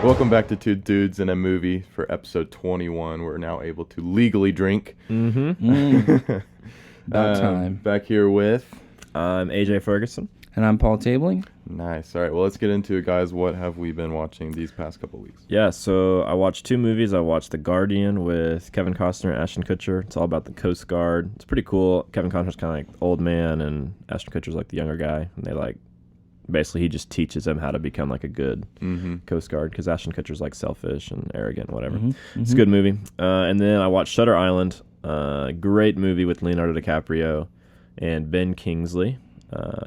Welcome back to Two Dudes in a Movie for episode 21. We're now able to legally drink. About time. Back here with... I'm AJ Ferguson. And I'm Paul Tabling. Nice. All right, well, let's get into it, guys. What have we been watching these past couple weeks? Yeah, so I watched two movies. I watched The Guardian with Kevin Costner and Ashton Kutcher. It's all about the Coast Guard. It's pretty cool. Kevin Costner's kind of like the old man, and Ashton Kutcher's like the younger guy. And they like... Basically, he just teaches them how to become like a good Coast Guard because Ashton Kutcher's like selfish and arrogant, whatever. It's a good movie. And then I watched Shutter Island, great movie with Leonardo DiCaprio and Ben Kingsley,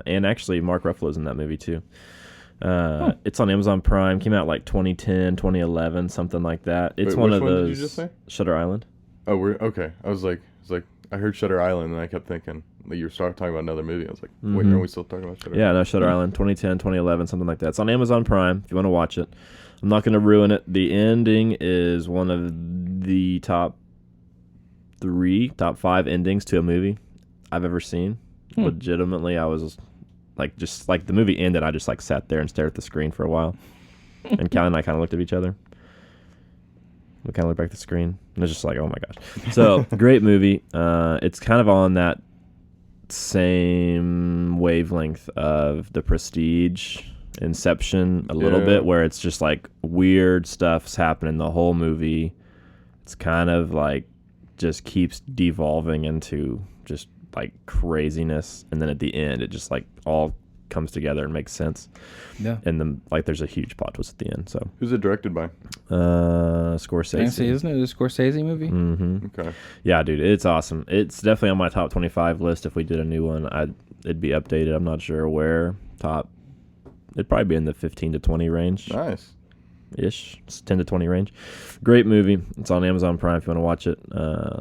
and actually Mark Ruffalo's in that movie too. It's on Amazon Prime. Came out like 2010, 2011, something like that. It's Wait, one which of one those. did you just say? Shutter Island. Oh, we're okay. I was like, I heard Shutter Island, and I kept thinking that you were talking about another movie. I was like, wait, are we still talking about Shutter Island? Yeah, no, Shutter Island, 2010, 2011, something like that. It's on Amazon Prime if you want to watch it. I'm not going to ruin it. The ending is one of the top 5 endings to a movie I've ever seen. Legitimately, I was like, just like the movie ended, I just like sat there and stared at the screen for a while. And Callie and I kind of looked at each other. We kind of looked back at the screen, and it's just like, oh my gosh. So, great movie. It's kind of on that same wavelength of The Prestige, Inception, a little bit, where it's just like weird stuff's happening the whole movie. It's kind of like just keeps devolving into just like craziness, and then at the end, it just like all comes together and makes sense. Yeah. And then like there's a huge plot twist at the end. So who's it directed by? Scorsese. Fancy, isn't it a Scorsese movie? Okay. Yeah, dude, it's awesome. It's definitely on my top 25 list. If we did a new one, it'd be updated. I'm not sure where. It'd probably be in the 15 to 20 range. Nice. Ish. It's 10 to 20 range. Great movie. It's on Amazon Prime if you want to watch it.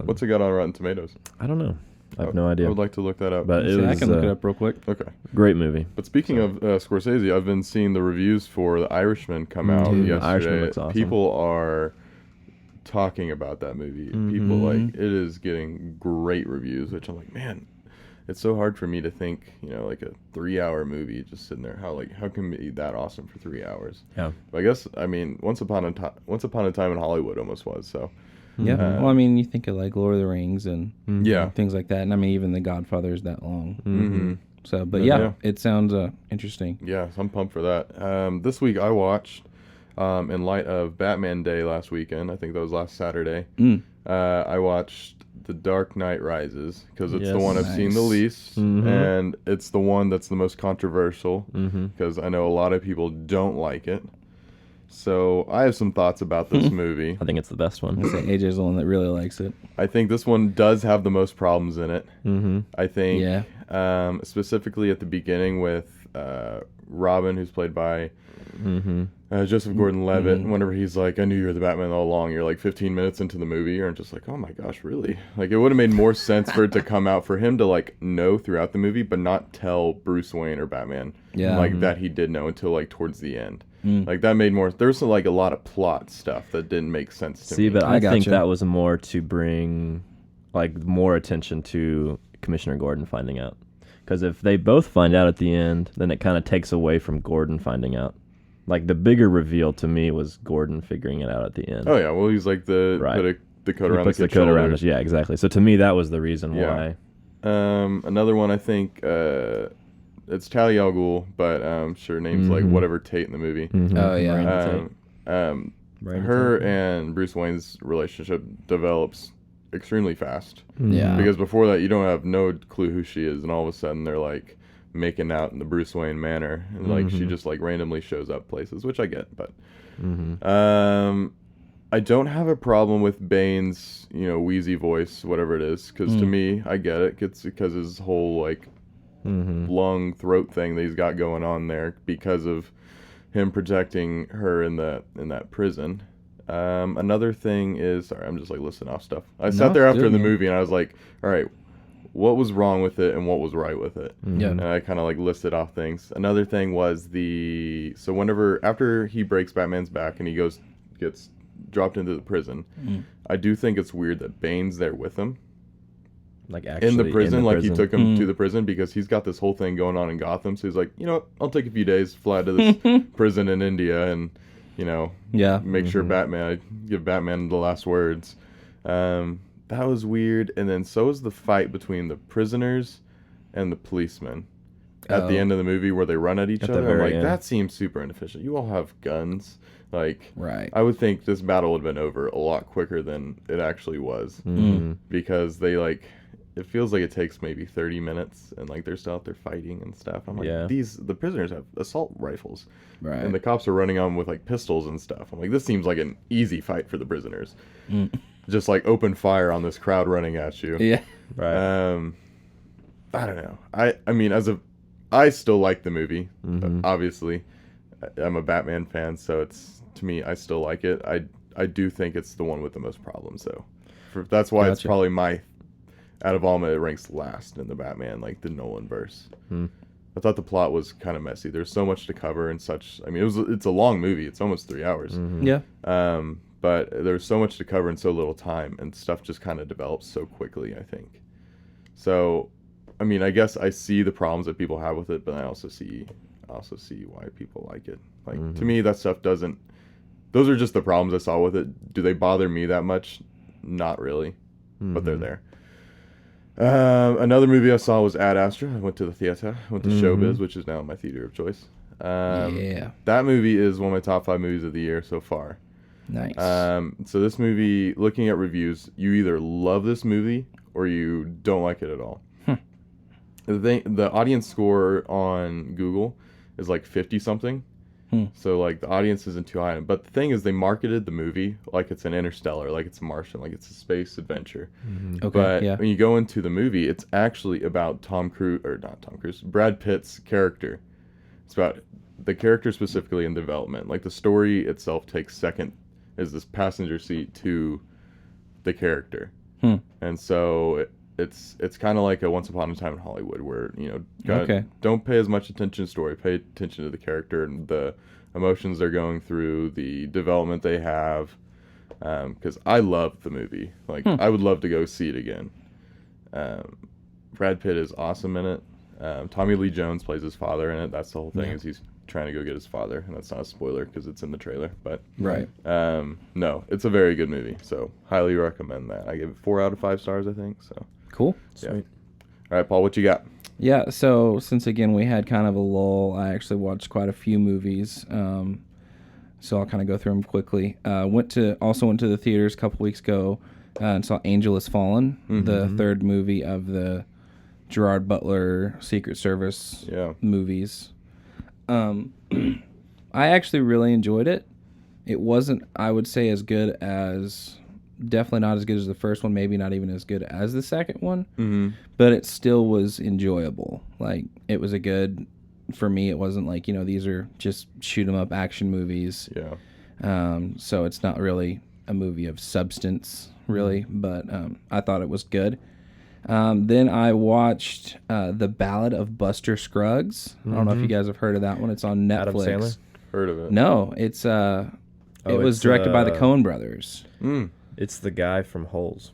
What's it got on Rotten Tomatoes? I don't know. I have no idea. I would like to look that up. But I can look it up real quick. Okay. Great movie. But speaking of Scorsese, I've been seeing the reviews for The Irishman come out yesterday. The Irishman looks awesome. People are talking about that movie. People like it is getting great reviews, which I'm like, man, it's so hard for me to think, like a 3-hour movie just sitting there. How can it be that awesome for 3 hours? Yeah. But I guess Once Upon a Time in Hollywood almost was so. Yeah. Well, I mean, you think of like Lord of the Rings and yeah, things like that, and I mean, even The Godfather is that long. So, but yeah, it sounds interesting. Yeah, so I'm pumped for that. This week I watched, in light of Batman Day last weekend, I think that was last Saturday, I watched The Dark Knight Rises, because it's the one I've seen the least, and it's the one that's the most controversial, because I know a lot of people don't like it. So I have some thoughts about this movie. I think it's the best one. I say AJ's the one that really likes it. I think this one does have the most problems in it. I think, specifically at the beginning with Robin, who's played by Joseph Gordon-Levitt. Whenever he's like, I knew you were the Batman all along, you're like 15 minutes into the movie, you're just like, oh my gosh, really? Like, it would have made more sense for it to come out, for him to like know throughout the movie, but not tell Bruce Wayne or Batman that he did know until like towards the end. Like, that made more... There's like a lot of plot stuff that didn't make sense to me. See, but I think that was more to bring like more attention to Commissioner Gordon finding out. Because if they both find out at the end, then it kind of takes away from Gordon finding out. Like, the bigger reveal to me was Gordon figuring it out at the end. Oh, yeah. Well, he's like the coat around the kid's shoulders. Yeah, exactly. So to me, that was the reason why. Another one, I think... it's Talia al Ghul, but sure, names like whatever Tate in the movie. Oh, yeah. Her and Bruce Wayne's relationship develops extremely fast. Yeah. Because before that, you don't have no clue who she is, and all of a sudden they're like making out in the Bruce Wayne manner, and like she just like randomly shows up places, which I get, but I don't have a problem with Bane's wheezy voice, whatever it is, because to me, I get it. It's because his whole like lung throat thing that he's got going on there because of him protecting her in that prison. Another thing is, sorry, I'm just like listing off stuff. I sat there after the movie and I was like, all right, what was wrong with it and what was right with it? And I kind of like listed off things. Another thing was after he breaks Batman's back and he gets dropped into the prison, I do think it's weird that Bane's there with him. Like actually in the prison, he took him to the prison because he's got this whole thing going on in Gotham. So he's like, I'll take a few days, fly to this prison in India and make sure I give Batman the last words. That was weird. And then so was the fight between the prisoners and the policemen at the end of the movie where they run at each other. I'm like, that seems super inefficient. You all have guns. Like, right. I would think this battle would have been over a lot quicker than it actually was. Because they, like, it feels like it takes maybe 30 minutes and, like, they're still out there fighting and stuff. I'm like, the prisoners have assault rifles. Right. And the cops are running on with, like, pistols and stuff. I'm like, this seems like an easy fight for the prisoners. Just, like, open fire on this crowd running at you. Yeah. Right. I don't know. I mean, I still like the movie. Obviously, I'm a Batman fan, so to me, I still like it. I do think it's the one with the most problems, though. That's why it's probably out of all my, it ranks last in the Batman, like the Nolan verse. I thought the plot was kind of messy. There's so much to cover and such. I mean, it's a long movie. It's almost 3 hours. Yeah. But there's so much to cover in so little time, and stuff just kind of develops so quickly, I think. So, I mean, I guess I see the problems that people have with it, but I also see why people like it. Like, to me, that stuff doesn't... Those are just the problems I saw with it. Do they bother me that much? Not really, but they're there. Another movie I saw was Ad Astra. I went to the theater. I went to Showbiz, which is now my theater of choice. That movie is one of my top 5 movies of the year so far. Nice. So this movie, looking at reviews, you either love this movie or you don't like it at all. The audience score on Google is like 50 something. So like the audience isn't too high. But the thing is, they marketed the movie like it's an Interstellar, like it's a Martian, like it's a space adventure. But when you go into the movie, it's actually about Brad Pitt's character. It's about the character specifically in development. Like the story itself takes second, is this passenger seat to the character. And so it's kind of like a Once Upon a Time in Hollywood, where don't pay as much attention to the story, pay attention to the character and the emotions they're going through, the development they have. Because I love the movie, like I would love to go see it again. Brad Pitt is awesome in it. Tommy Lee Jones plays his father in it. That's the whole thing, is he's trying to go get his father, and that's not a spoiler because it's in the trailer. But no, it's a very good movie, so highly recommend that. I give it 4 out of 5 stars, I think. So cool. Yeah. Sweet. All right, Paul, what you got? Yeah, so since again we had kind of a lull, I actually watched quite a few movies. So I'll kind of go through them quickly. Went to the theaters a couple weeks ago and saw Angel Has Fallen, the third movie of the Gerard Butler Secret Service movies. I actually really enjoyed it. It wasn't, I would say, as good as... Definitely not as good as the first one, maybe not even as good as the second one, but it still was enjoyable. Like, it was for me, it wasn't like, these are just shoot 'em up action movies. So it's not really a movie of substance, really, but I thought it was good. Then I watched The Ballad of Buster Scruggs. I don't know if you guys have heard of that one. It's on Netflix. Adam Sandler? Heard of it. No, it was directed by the Coen brothers. It's the guy from Holes.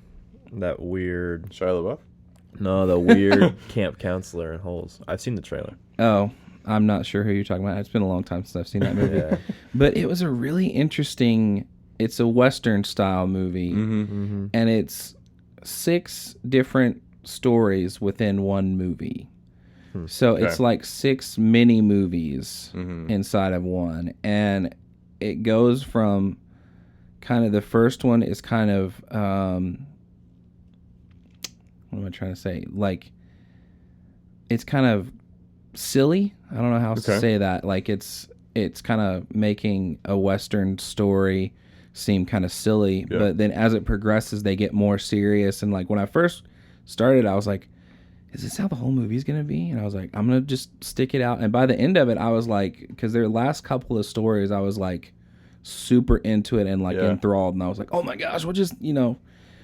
That weird... Shia LaBeouf? No, the weird camp counselor in Holes. I've seen the trailer. Oh, I'm not sure who you're talking about. It's been a long time since I've seen that movie. But it was a really interesting... It's a Western-style movie. And it's 6 different stories within one movie. So it's like 6 mini-movies inside of one. And it goes from... kind of the first one is kind of what am I trying to say? Like, it's kind of silly. I don't know how to say that. Like, it's kind of making a Western story seem kind of silly. But then as it progresses, they get more serious. And like when I first started, I was like, is this how the whole movie's going to be? And I was like, I'm going to just stick it out. And by the end of it, I was like, because their last couple of stories, I was like, super into it and like enthralled, and I was like, oh my gosh, what just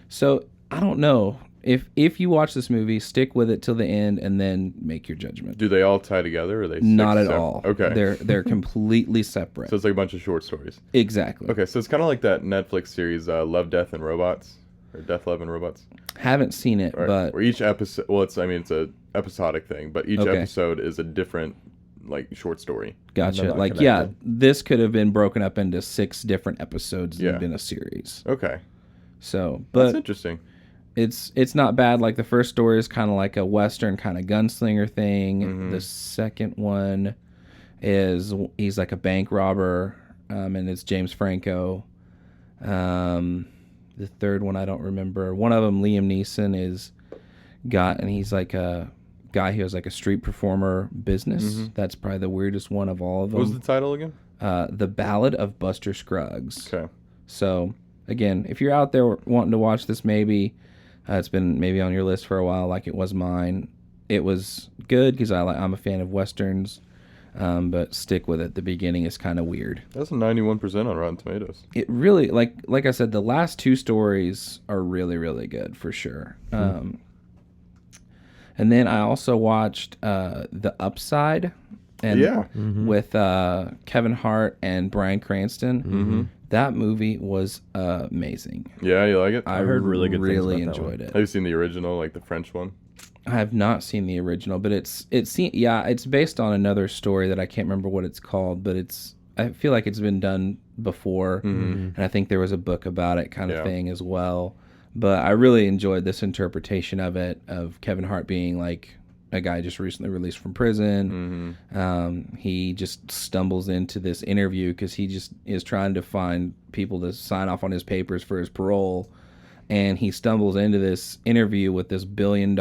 so I don't know if you watch this movie, stick with it till the end and then make your judgment. Do they all tie together, or are they not at all? Okay, they're completely separate. So it's like a bunch of short stories. Exactly. Okay, so it's kind of like that Netflix series Love, Death and Robots, or Death, Love and Robots. Haven't seen it, but where each episode, it's a episodic thing, but each episode is a different like short story. Gotcha. They're not Like, connected. this could have been broken up into 6 different episodes Yeah. and been a series. Okay, So, that's but interesting. it's not bad. Like, the first story is kind of like a Western kind of gunslinger thing. Mm-hmm. The second one is he's like a bank robber, and it's James Franco. The third one I don't remember. One of them, Liam Neeson, and he's like a guy who has like a street performer business. Mm-hmm. That's probably the weirdest one of all of them. What was the title again? The Ballad of Buster Scruggs. Okay. So again, if you're out there wanting to watch this, maybe it's been maybe on your list for a while, like it was mine. It was good because I'm a fan of westerns, but stick with it. The beginning is kind of weird. That's a 91% on Rotten Tomatoes. It really, like I said, the last 2 stories are really, really good for sure. And then I also watched The Upside, and Yeah. with Kevin Hart and Bryan Cranston. Mm-hmm. That movie was amazing. Yeah, you like it? I heard really good things really about that enjoyed Have it. you seen the original, like the French one? I have not seen the original, but it's based on another story that I can't remember what it's called, but I feel like it's been done before, and I think there was a book about it kind of Yeah. thing as well. But I really enjoyed this interpretation of it, of Kevin Hart being like a guy just recently released from prison. He just stumbles into this interview because he just is trying to find people to sign off on his papers for his parole. And he stumbles into this interview with this $1 billion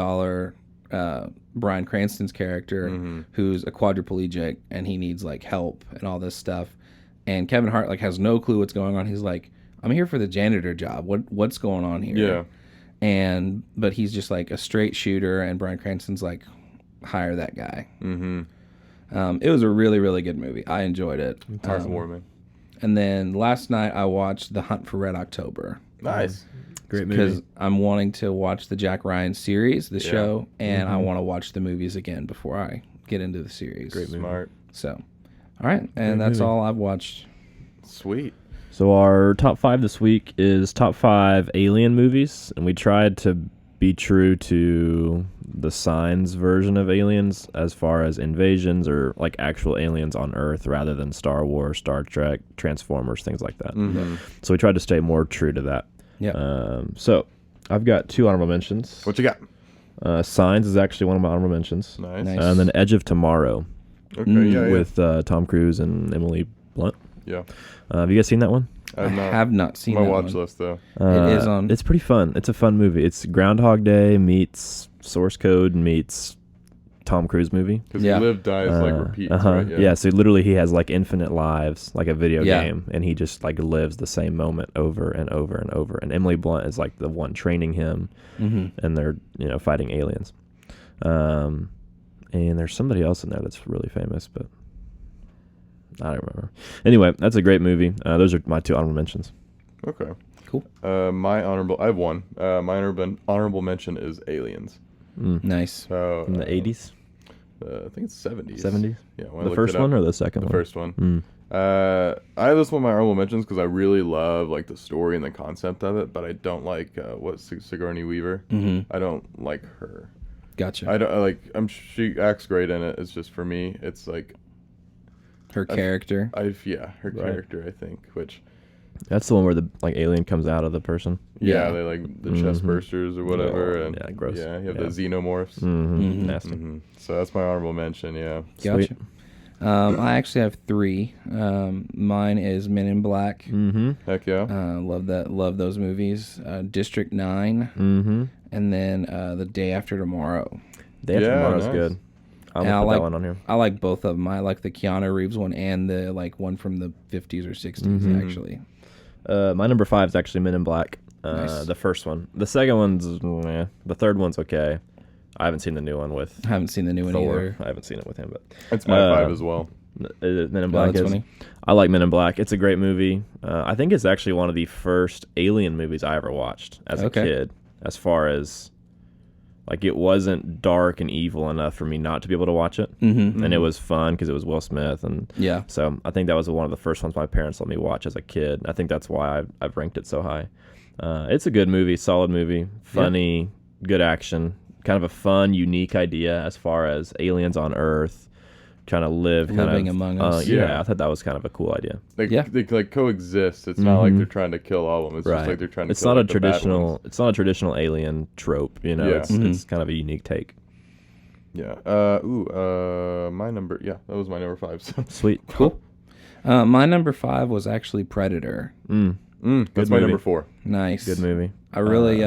Bryan Cranston's character, who's a quadriplegic, and he needs like help and all this stuff. And Kevin Hart like has no clue what's going on. He's like, "I'm here for the janitor job. What's going on here?" Yeah. But he's just like a straight shooter, and Bryan Cranston's like, "Hire that guy." It was a really, really good movie. I enjoyed it. Heartwarming. And then last night I watched The Hunt for Red October. Nice. Great Because movie. I'm wanting to watch the Jack Ryan series, the show, and I want to watch the movies again before I get into the series. Great movie. Smart. So, all right, and that's movie. all I've watched. Sweet. So our top 5 this week is top 5 alien movies, and we tried to be true to the Signs version of aliens as far as invasions or like actual aliens on Earth rather than Star Wars, Star Trek, Transformers, things like that. So we tried to stay more true to that. Yeah. So I've got 2 honorable mentions. What you got? Signs is actually one of my honorable mentions. Nice. Nice. And then Edge of Tomorrow Okay, yeah. with Tom Cruise and Emily Blunt. Yeah. Have you guys seen that one? I have not seen my that watch one. list, though. It is on. It's pretty fun. It's a fun movie. It's Groundhog Day meets Source Code meets Tom Cruise movie. Because Yeah. Live, Dies, like, repeats, right? Yeah, so literally he has like infinite lives, like a video Yeah. game, and he just like lives the same moment over and over and over. And Emily Blunt is like the one training him, and they're fighting aliens. And there's somebody else in there that's really famous, but I don't remember. Anyway, that's a great movie. Those are my 2 honorable mentions. Okay. Cool. I have one. My honorable mention is Aliens. Nice. So, From the 80s, I think it's 70s. 70s. Yeah. When I The looked first it up. one or the second The one? first one. I have this one of my honorable mentions because I really love like the story and the concept of it, but I don't like Sigourney Weaver. I don't like her. Gotcha. I don't she acts great in it. It's just for me, it's like Her character. her character, I think, which That's the one where the like alien comes out of the person. yeah, they like the chest bursters or whatever, Oh, and yeah, gross. Yeah, you have Yeah. the xenomorphs. Nasty. So that's my honorable mention. Yeah. Gotcha. Sweet. I actually have 3. Mine is Men in Black. Heck yeah. Love that. Love those movies. District 9. And then The Day After Tomorrow. Day After Yeah, Tomorrow's nice. good. I'm And gonna I put like that one on here. I like both of them. I like the Keanu Reeves one and the like one from the 50s or 60s actually. My number 5 is actually Men in Black. Nice. The first one. The second one's the third one's okay. I haven't seen the new one with I haven't seen the new one Thor. either. I haven't seen it with him, but It's my 5 as well. Men in Black that's is. funny. I like Men in Black. It's a great movie. I think it's actually one of the first alien movies I ever watched as a kid. As far as like it wasn't dark and evil enough for me not to be able to watch it, and it was fun because it was Will Smith, and Yeah. so I think that was one of the first ones my parents let me watch as a kid. I think that's why I've ranked it so high. It's a good movie, solid movie, funny, good action, kind of a fun, unique idea as far as aliens on Earth kind of living among us. Yeah, I thought that was kind of a cool idea. They like coexist. It's not like they're trying to kill all of them. It's just like they're trying to. It's kill not like, the bad ones. It's not a traditional alien trope. You know, it's kind of a unique take. Yeah. My number. Yeah, that was my number 5. So. Sweet. Cool. My number 5 was actually Predator. That's my number 4. Nice. Good movie. I really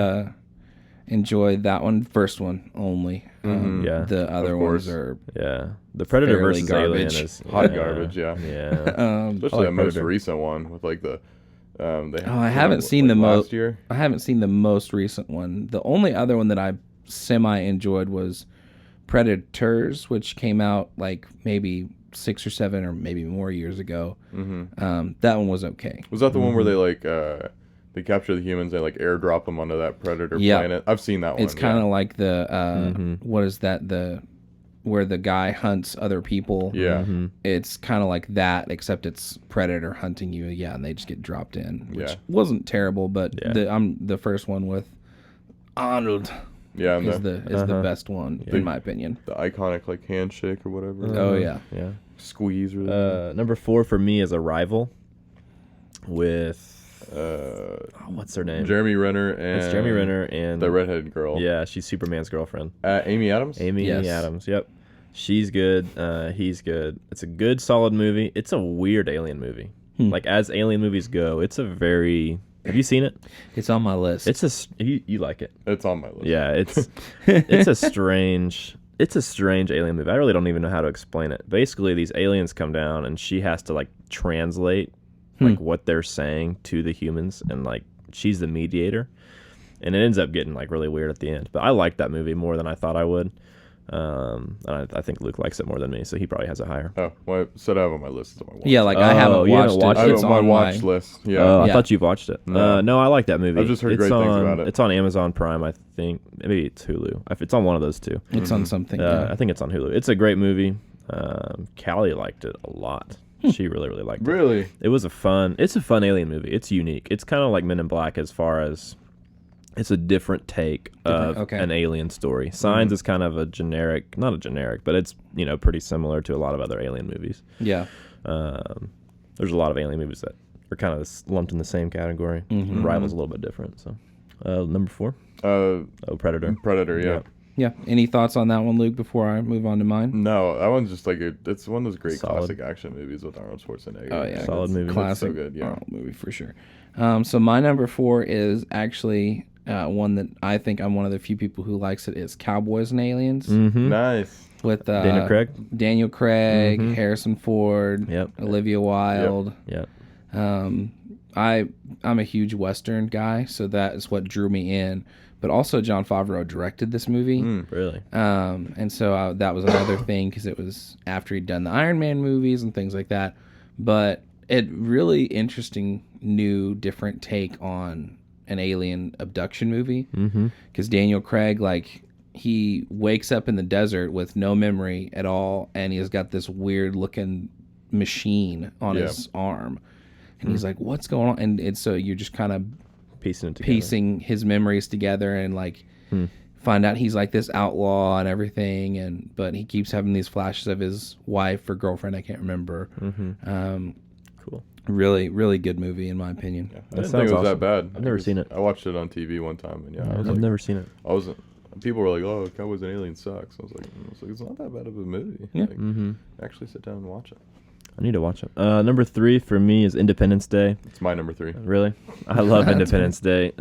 enjoyed that one. First one only. Yeah. The other ones are The Predator fairly versus garbage. Alien is Hot garbage. Yeah. Yeah. Especially the most Predator. recent one with like the. I haven't seen the last year. I haven't seen the most recent one. The only other one that I semi enjoyed was Predators, which came out like maybe 6 or 7 or maybe more years ago. That one was okay. Was that the one where they like they capture the humans and like airdrop them onto that predator planet? I've seen that one. It's kind of like the what is that, the where the guy hunts other people. Yeah. It's kind of like that, except it's predator hunting you. Yeah, and they just get dropped in, which Yeah. wasn't terrible. But the first one with Arnold Yeah, and is the best one in my opinion. the iconic like handshake or whatever. Oh yeah. Yeah. Squeeze. Really. Number 4 for me is Arrival with what's her name? Jeremy Renner and It's Jeremy Renner and the redheaded girl. Yeah, she's Superman's girlfriend. Amy Adams. Amy Yes. Adams. Yep. She's good. He's good. It's a good, solid movie. It's a weird alien movie. Like as alien movies go, it's a very. Have you seen it? It's on my list. It's a. You like it? It's on my list. Yeah. It's a strange. It's a strange alien movie. I really don't even know how to explain it. Basically, these aliens come down and she has to like translate like what they're saying to the humans, and like she's the mediator, and it ends up getting like really weird at the end. But I liked that movie more than I thought I would. And I think Luke likes it more than me, so he probably has it higher. Oh, well, I said I have on my list. It's on my watch. yeah, like I haven't you watched haven't it. watched I have It's it on my on watch list. Yeah. Oh, I Yeah. thought you've watched it. No. No, I like that movie. I've just heard It's great things on- about it. It's on Amazon Prime, I think. Maybe it's Hulu. It's on one of those two. It's on something. I think it's on Hulu. It's a great movie. Callie liked it a lot. She really, really liked it. Really? It's a fun alien movie. It's unique. It's kind of like Men in Black as far as it's a different take of an alien story. Signs is kind of a generic, not a generic, but it's, pretty similar to a lot of other alien movies. Yeah. There's a lot of alien movies that are kind of lumped in the same category. Rival's a little bit different. So, number 4. Predator. Predator. Yeah. Yeah. Any thoughts on that one, Luke, before I move on to mine? No, that one's just like it's one of those great Solid. classic action movies with Arnold Schwarzenegger. Oh yeah, Solid movie. classic so good, yeah. Arnold movie for sure. So my number 4 is actually one that I think I'm one of the few people who likes it. Is Cowboys and Aliens Nice. with Daniel Craig, Harrison Ford, Olivia Wilde. Yep. I'm a huge Western guy, so that is what drew me in. But also, Jon Favreau directed this movie. Really? And so that was another thing because it was after he'd done the Iron Man movies and things like that. But it really interesting, new, different take on an alien abduction movie. Because Daniel Craig, like, he wakes up in the desert with no memory at all, and he's got this weird looking machine on his arm. And he's like, what's going on? And so you're just kind of piecing his memories together and like find out he's like this outlaw and everything, but he keeps having these flashes of his wife or girlfriend, I can't remember. Cool. Really, really good movie in my opinion. I didn't think it was that bad. I've never seen it. I watched it on TV one time, and I've never seen it. I wasn't. People were like, "Oh, Cowboys and Aliens sucks." I was like, "It's not that bad of a movie." Yeah. Like, actually sit down and watch it. I need to watch it. Number 3 for me is Independence Day. It's my number 3. Really? I love Independence Day.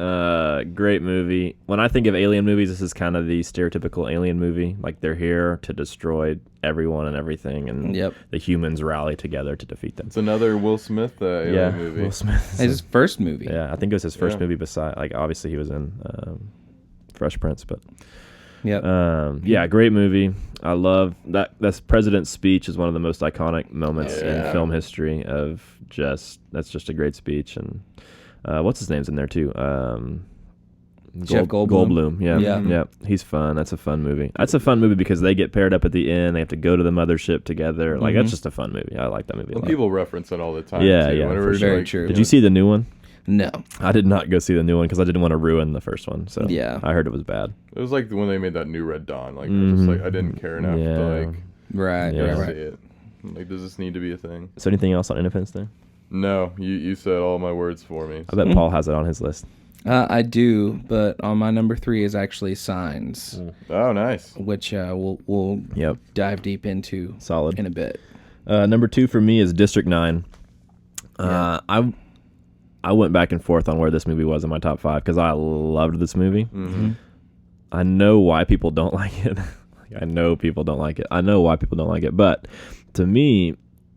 Great movie. When I think of alien movies, this is kind of the stereotypical alien movie. Like, they're here to destroy everyone and everything, and the humans rally together to defeat them. It's another Will Smith alien movie. Will Smith. It's his first movie. Yeah, I think it was his first movie beside, like, obviously he was in Fresh Prince, but... great movie. I love that. That's President's speech is one of the most iconic moments in film history. That's just a great speech. And what's his name's in there too? Jeff Goldblum. Yeah. He's fun. That's a fun movie. That's a fun movie because they get paired up at the end. They have to go to the mothership together. Like that's just a fun movie. I like that movie a lot. People reference it all the time. Yeah, too. yeah, Whenever for Very true. Did you see the new one? No. I did not go see the new one because I didn't want to ruin the first one. So I heard it was bad. It was like when they made that new Red Dawn. Like, it was just like I didn't care enough to like Right. see it. Like, does this need to be a thing? So anything else on Independence Day? No, you said all my words for me. I bet Paul has it on his list. I do, but on my number 3 is actually Signs, Oh, nice. which we'll dive deep into Solid. in a bit. Number 2 for me is District 9. I went back and forth on where this movie was in my top 5 because I loved this movie. Mm-hmm. I know why people don't like it. I know people don't like it. I know why people don't like it. But to me,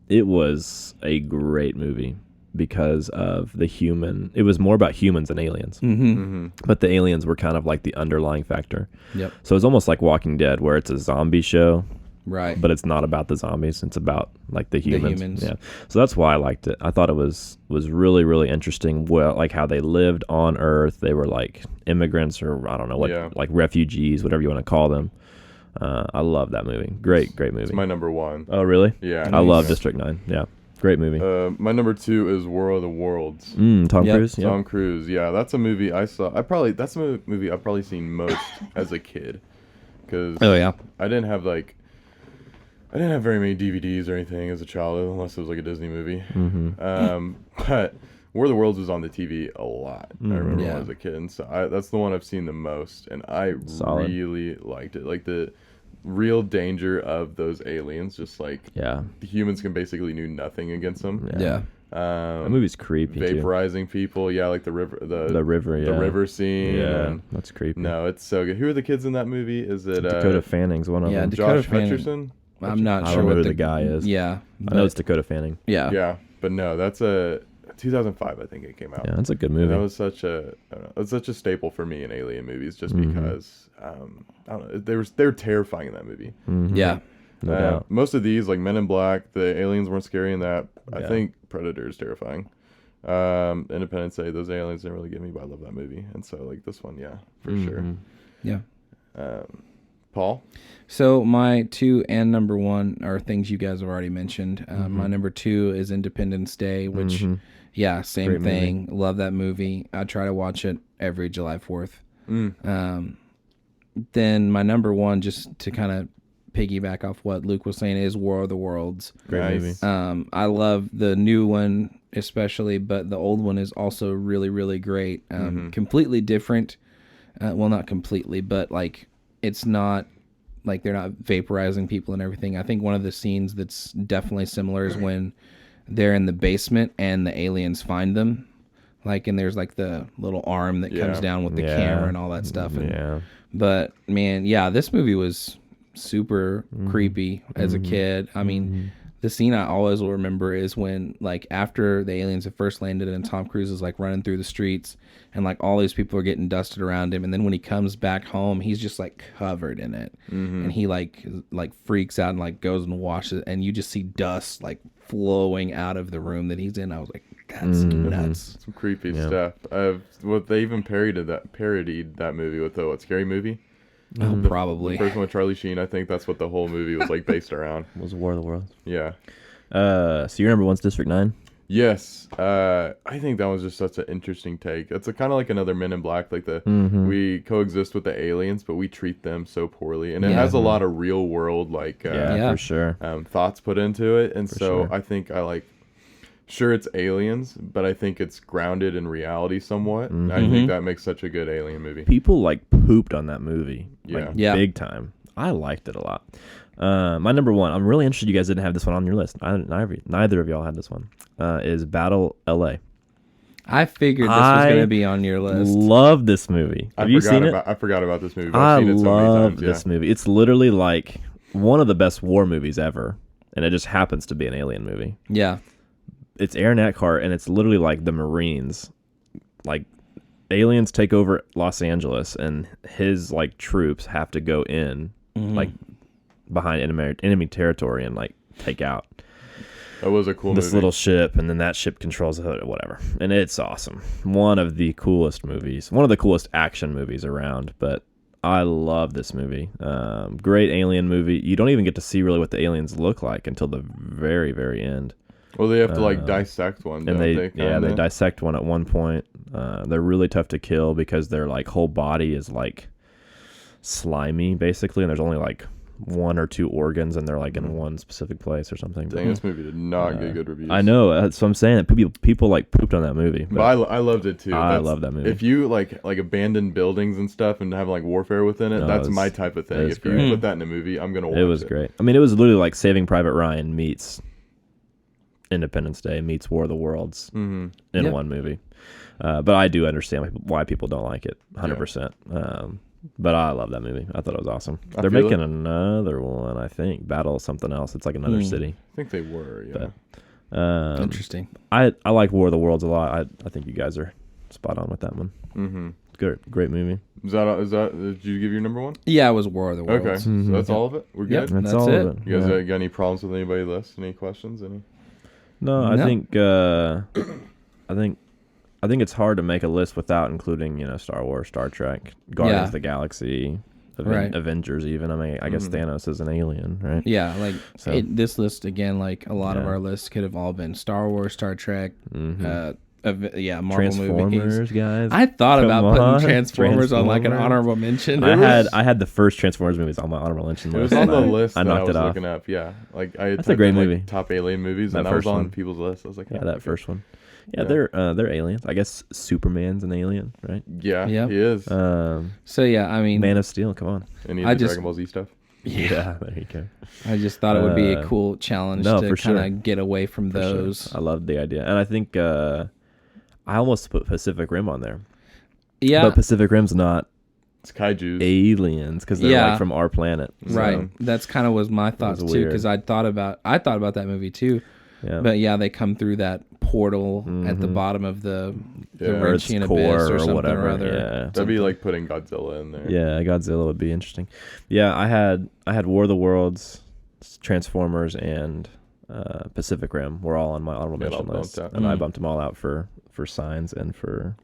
it was a great movie because of the human. It was more about humans than aliens. Mm-hmm. Mm-hmm. But the aliens were kind of like the underlying factor. Yep. So it's almost like Walking Dead, where it's a zombie show. Right. But it's not about the zombies. It's about like the humans. The Yeah. So that's why I liked it. I thought it was really, really interesting. Well, like how they lived on Earth. They were like immigrants or I don't know what, like refugees, whatever you want to call them. I love that movie. Great movie. It's my number 1. Oh, really? Yeah. I love District 9. Yeah. Great movie. My number 2 is War of the Worlds. Tom Cruise. Yeah. Tom Cruise. Yeah, that's a movie I saw. That's a movie I've probably seen most as a kid. Cause I didn't have very many DVDs or anything as a child, unless it was like a Disney movie. Mm-hmm. But War of the Worlds was on the TV a lot. I remember when I Yeah. was a kid, and so that's the one I've seen the most, and I Solid. really liked it. Like the real danger of those aliens, just like the humans can basically do nothing against them. Yeah. That movie's creepy too. Vaporizing people, like the river, the river scene. Yeah, that's creepy. No, it's so good. Who are the kids in that movie? Is it Dakota Fanning's one of Yeah, them? Dakota Josh Fanning. Hutcherson? I'm not I sure don't know what who the guy is. Yeah. I know it's Dakota Fanning. Yeah. Yeah, but no, that's a 2005. I think it came out. Yeah, that's a good And movie. that was such a it's such a staple for me in alien movies, just because I don't know, they're terrifying in that movie. Mhm. Yeah. No doubt. Most of these, like Men in Black, the aliens weren't scary in that. I Yeah. think Predator is terrifying. Independence Day, those aliens didn't really get me, but I love that movie, and so like this one, for sure. Yeah. Paul? So my 2 and number 1 are things you guys have already mentioned. My number 2 is Independence Day, which, same Great thing. Love that movie. I try to watch it every July 4th. Then my number 1, just to kind of piggyback off what Luke was saying, is War of the Worlds. Great movie. I love the new one especially, but the old one is also really, really great. Completely different. Well, not completely, but like it's not like they're not vaporizing people and everything. I think one of the scenes that's definitely similar is when they're in the basement and the aliens find them. Like, and there's like the little arm that comes down with the camera and all that stuff. And, but man, this movie was super creepy as a kid. I mean, the scene I always will remember is when, like, after the aliens have first landed and Tom Cruise is like running through the streets and like all these people are getting dusted around him, and then when he comes back home, he's just like covered in it, and he like freaks out and like goes and washes, and you just see dust like flowing out of the room that he's in. I was like, that's nuts. Some creepy stuff. They even parodied that movie with the Scary Movie. Probably. The first one with Charlie Sheen. I think that's what the whole movie was like based around. Was War of the Worlds. Yeah. So your number 1's District 9? Yes. I think that was just such an interesting take. It's kind of like another Men in Black. Like we coexist with the aliens, but we treat them so poorly. And it has a lot of real world for sure. Thoughts put into it. And sure. I think sure, it's aliens, but I think it's grounded in reality somewhat. And I think that makes such a good alien movie. People like pooped on that movie. Yeah. Big time. I liked it a lot. My number 1, I'm really interested you guys didn't have this one on your list. Neither of y'all had this one. Is Battle LA. I figured this was going to be on your list. Love this movie. Have you seen it? I forgot about this movie. I I've seen it so many love times. this movie. It's literally like one of the best war movies ever, and it just happens to be an alien movie. Yeah. It's Aaron Eckhart, and it's literally like the Marines. Like, aliens take over Los Angeles, and his like troops have to go in like behind enemy territory and like take out That was a cool this movie. little ship, and then that ship controls it, whatever. And it's awesome. One of the coolest movies, one of the coolest action movies around. But I love this movie. Great alien movie. You don't even get to see really what the aliens look like until the very, very end. Well, they have to dissect one, And don't they dissect one at one point. They're really tough to kill because their like whole body is like slimy basically, and there's only like one or two organs and they're like in one specific place or something. Dang, this movie did not get good reviews. I know. That's what I'm saying. People like pooped on that movie. But I loved it too. I love that movie. If you like abandoned buildings and stuff and have like warfare within it, that's my type of thing. If you put that in a movie, I'm gonna watch it. It was great. I mean, it was literally like Saving Private Ryan meets Independence Day meets War of the Worlds in one movie. But I do understand why people don't like it, 100%. But I love that movie. I thought it was awesome. They're making another one, I think. Battle something else. It's like another city. I think they were, yeah. But, interesting. I like War of the Worlds a lot. I think you guys are spot on with that one. Mm-hmm. Great movie. Is that? Did you give your number one? Yeah, it was War of the Worlds. Okay, so that's all of it. We're good. That's all it. of it. You guys got any problems with anybody's list? Any questions? Any? No, I think I think it's hard to make a list without including, Star Wars, Star Trek, Guardians of the Galaxy, Avengers even. I mean, I guess Thanos is an alien, right? Yeah, like this list, again, like a lot of our lists could have all been Star Wars, Star Trek, Marvel Transformers, movies. guys. I thought about putting Transformers on like an honorable mention. I had the first Transformers movies on my honorable mention list. It was on the list I knocked it off. Looking up. Yeah, like that's a great movie. Top alien movies, and that was on people's list. I was like, that first one. Yeah, they're aliens. I guess Superman's an alien, right? Yeah, he is. So yeah, I mean, Man of Steel. Come on. Any of the Dragon Ball Z stuff? Yeah, there you go. I just thought it would be a cool challenge to kind of get away from those. Sure. I loved the idea, and I think I almost put Pacific Rim on there. Yeah, but Pacific Rim's not. It's kaijus, aliens, because they're like from our planet. Right. That's kind of was my thoughts too, because I thought about that movie too. Yeah. But yeah, they come through that portal at the bottom of the Laurentian abyss or something whatever. or other. Yeah. That'd be like putting Godzilla in there. Yeah, Godzilla would be interesting. Yeah, I had War of the Worlds, Transformers, and Pacific Rim were all on my honorable mention list, and I bumped them all out for Signs and for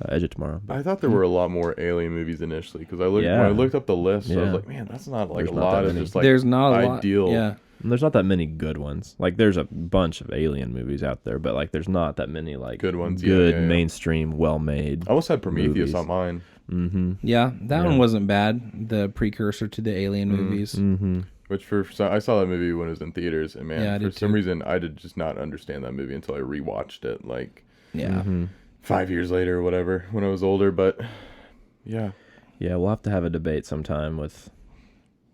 Edge of Tomorrow. I thought there were a lot more alien movies initially because when I looked up the list, I was like, man, that's not like there's a lot of just like there's not a ideal. Lot. Yeah. And there's not that many good ones. Like there's a bunch of alien movies out there, but like there's not that many like good ones, mainstream, well made. I almost had Prometheus on mine. Mm-hmm. Yeah, that one wasn't bad. The precursor to the alien movies. Mm-hmm. Which I saw that movie when it was in theaters, and man, for some reason I did just not understand that movie until I rewatched it. Like 5 years later or whatever when I was older. But yeah, we'll have to have a debate sometime with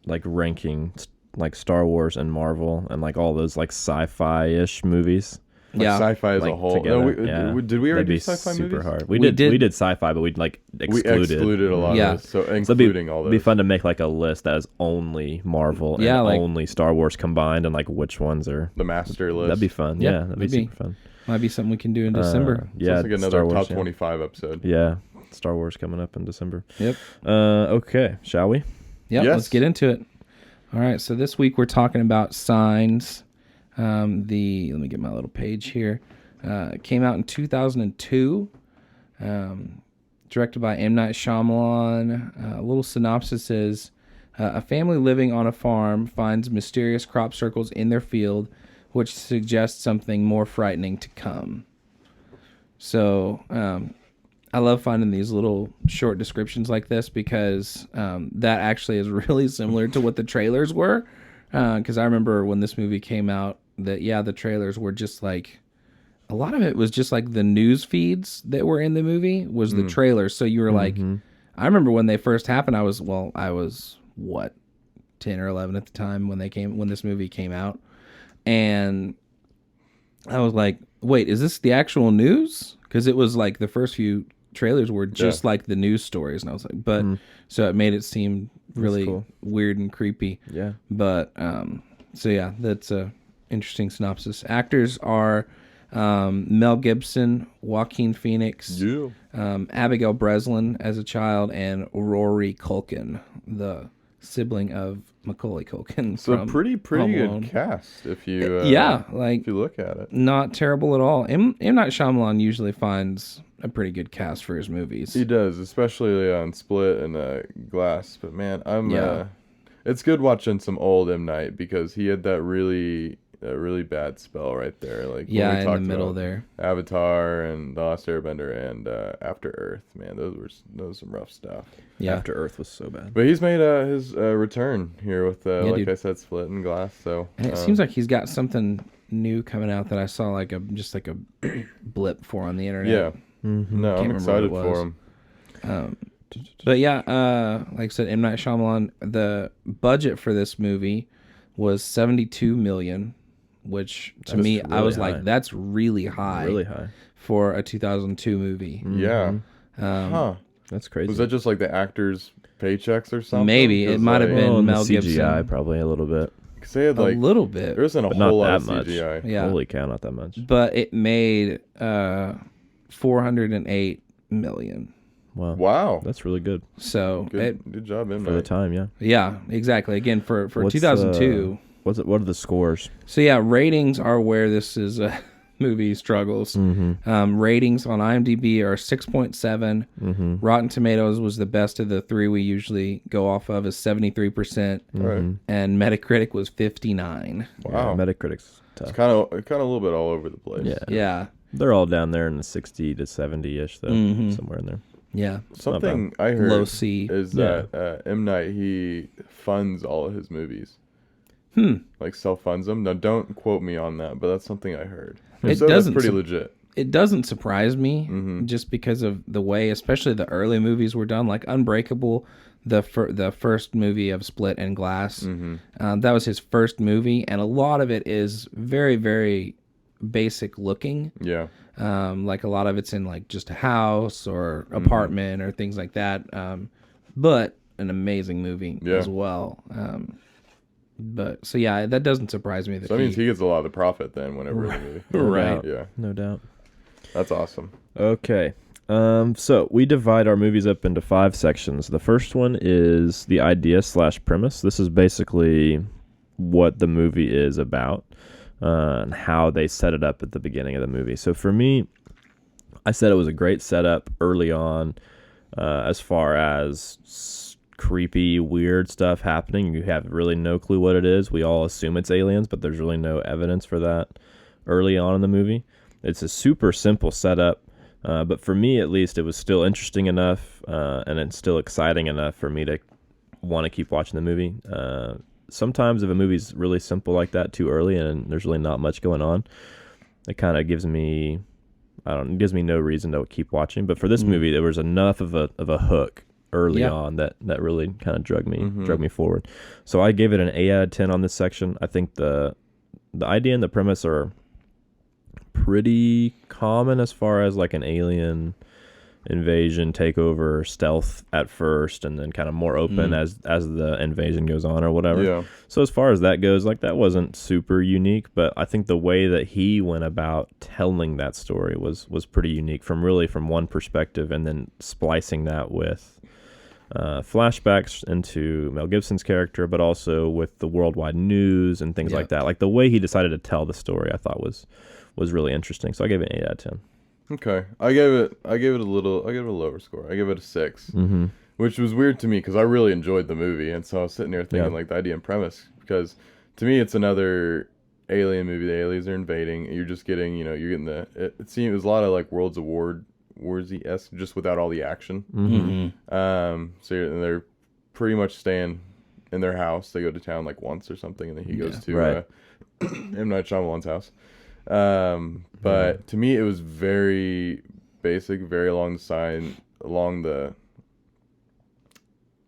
like ranking like Star Wars and Marvel and like all those like sci-fi-ish movies. Like sci-fi as a whole. No, did we already do sci-fi super movies? Hard. We did sci-fi, but we'd like excluded a lot of those. So including all those. It'd be fun to make like a list that is only Marvel and only Star Wars combined, and like which ones are the master list. That'd be fun. Yeah, that'd be super fun. Might be something we can do in December. Yeah, it's like another top 25 episode. Yeah, Star Wars coming up in December. Yep. Okay, shall we? Yep. Let's get into it. All right, so this week we're talking about Signs. Let me get my little page here. It came out in 2002. Directed by M. Night Shyamalan. A little synopsis is, a family living on a farm finds mysterious crop circles in their field, which suggests something more frightening to come. So, I love finding these little short descriptions like this because that actually is really similar to what the trailers were. Because I remember when this movie came out that, the trailers were just like, a lot of it was just like the news feeds that were in the movie was the trailers. So you were like, I remember when they first happened, I was what, 10 or 11 at the time when this movie came out. And I was like, wait, is this the actual news? Because it was like the first few trailers were just like the news stories. And I was like, so it made it seem really weird and creepy. Yeah. But, that's a interesting synopsis. Actors are Mel Gibson, Joaquin Phoenix, Abigail Breslin as a child, and Rory Culkin, the sibling of Macaulay Culkin. So a pretty good cast if you if you look at it. Not terrible at all. M. Night Shyamalan usually finds a pretty good cast for his movies. He does, especially on Split and Glass. But man, it's good watching some old M. Night because he had that really really bad spell right there. Like when Yeah, we in talked the middle about there. Avatar and The Last Airbender and After Earth, man, those was some rough stuff. Yeah. After Earth was so bad. But he's made his return here with like dude. I said, Split and Glass. So And it seems like he's got something new coming out that I saw like a blip for on the internet. yeah. Mm-hmm. No, I'm Can't remember excited what it for was. him. But yeah, like I said, M. Night Shyamalan, the budget for this movie was $72 million, which to That's me, I really was high. like, that's really high. Really high. For a 2002 movie. Yeah. Um, That's crazy. Was that just like the actors' paychecks or something? Maybe. It 'Cause, might have like, been and the Mel CGI Gibson. probably a little bit. 'cause they had A like little bit. there wasn't a But whole lot not of that much. CGI. Yeah. Holy cow, not that much. But it made $408 million. Wow. Wow. That's really good So Good job, M. for the Night. time, yeah. yeah, exactly. Again, for What's, 2002. What are the scores? So yeah, ratings are where this is movie struggles. Ratings on IMDb are 6.7. Rotten Tomatoes was the best of the three we usually go off of, is 73%, Right. and Metacritic was 59. Wow. Yeah, Metacritic's tough. It's kind of a little bit all over the place. Yeah. Yeah, They're all down there in the 60 to 70-ish, though, somewhere in there. yeah. Something I heard Low C. is Yeah. that M. Night, he funds all of his movies. Like self-funds them. Now, don't quote me on that, but that's something I heard. It So doesn't that's pretty su- legit. It doesn't surprise me just because of the way, especially the early movies were done, like Unbreakable, the first movie of Split and Glass. That was his first movie, and a lot of it is very, very basic looking. Yeah. Like a lot of it's in like just a house or apartment or things like that. But an amazing movie Yeah. as well. But so yeah, that doesn't surprise me. That So that means he gets a lot of the profit then whenever the movie. Right. Yeah. No doubt. That's awesome. Okay. So we divide our movies up into 5 sections. The first one is the idea / premise. This is basically what the movie is about and how they set it up at the beginning of the movie. So for me, I said it was a great setup early on as far as creepy, weird stuff happening. You have really no clue what it is. We all assume it's aliens, but there's really no evidence for that early on in the movie. It's a super simple setup, but for me at least, it was still interesting enough and it's still exciting enough for me to want to keep watching the movie. Sometimes if a movie's really simple like that too early and there's really not much going on, it kind of gives me, it gives me no reason to keep watching. But for this movie, there was enough of a hook early on that really kind of drug me forward. So I gave it an 8 out of 10 on this section. I think the idea and the premise are pretty common as far as like an alien invasion takeover stealth at first and then kind of more open as the invasion goes on or whatever. Yeah. So as far as that goes, like that wasn't super unique, but I think the way that he went about telling that story was pretty unique from one perspective and then splicing that with flashbacks into Mel Gibson's character, but also with the worldwide news and things like that. Like the way he decided to tell the story, I thought was really interesting. So I gave it an 8 out of 10. Okay. I gave it a lower score. I gave it a 6, which was weird to me because I really enjoyed the movie, and so I was sitting there thinking like the idea and premise, because to me it's another alien movie. The aliens are invading. You're just getting, you're getting it seemed it was a lot of like Worlds of Warsy-esque, just without all the action. So they're pretty much staying in their house. They go to town like once or something, and then he goes to M. Night Shyamalan's house. But to me, it was very basic, very along the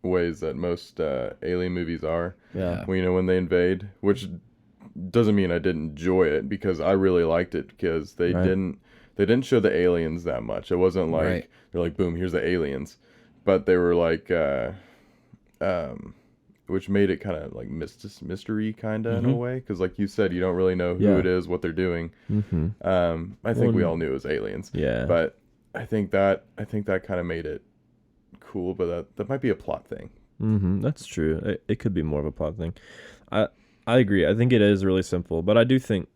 ways that most alien movies are. Yeah. When they invade, which doesn't mean I didn't enjoy it, because I really liked it, because they didn't show the aliens that much. It wasn't like they're like, boom, here's the aliens, but they were like which made it kind of like mystery kind of in a way, because like you said, you don't really know who it is, what they're doing. I think we all knew it was aliens. Yeah. But I think that kind of made it cool, but that might be a plot thing. That's true. It could be more of a plot thing. I agree. I think it is really simple, but I do think,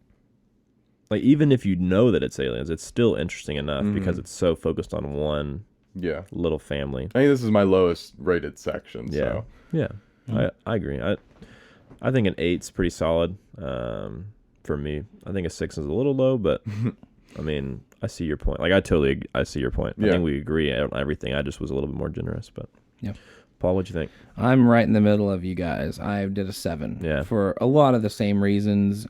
like, even if you know that it's aliens, it's still interesting enough because it's so focused on one little family. I think this is my lowest rated section. Yeah. So. I agree. I think an 8's pretty solid. for me. I think a 6 is a little low, but I mean, I see your point. Like, I see your point. I think we agree on everything. I just was a little bit more generous, but yeah. Paul, what'd you think? I'm right in the middle of you guys. I did a 7. Yeah. For a lot of the same reasons.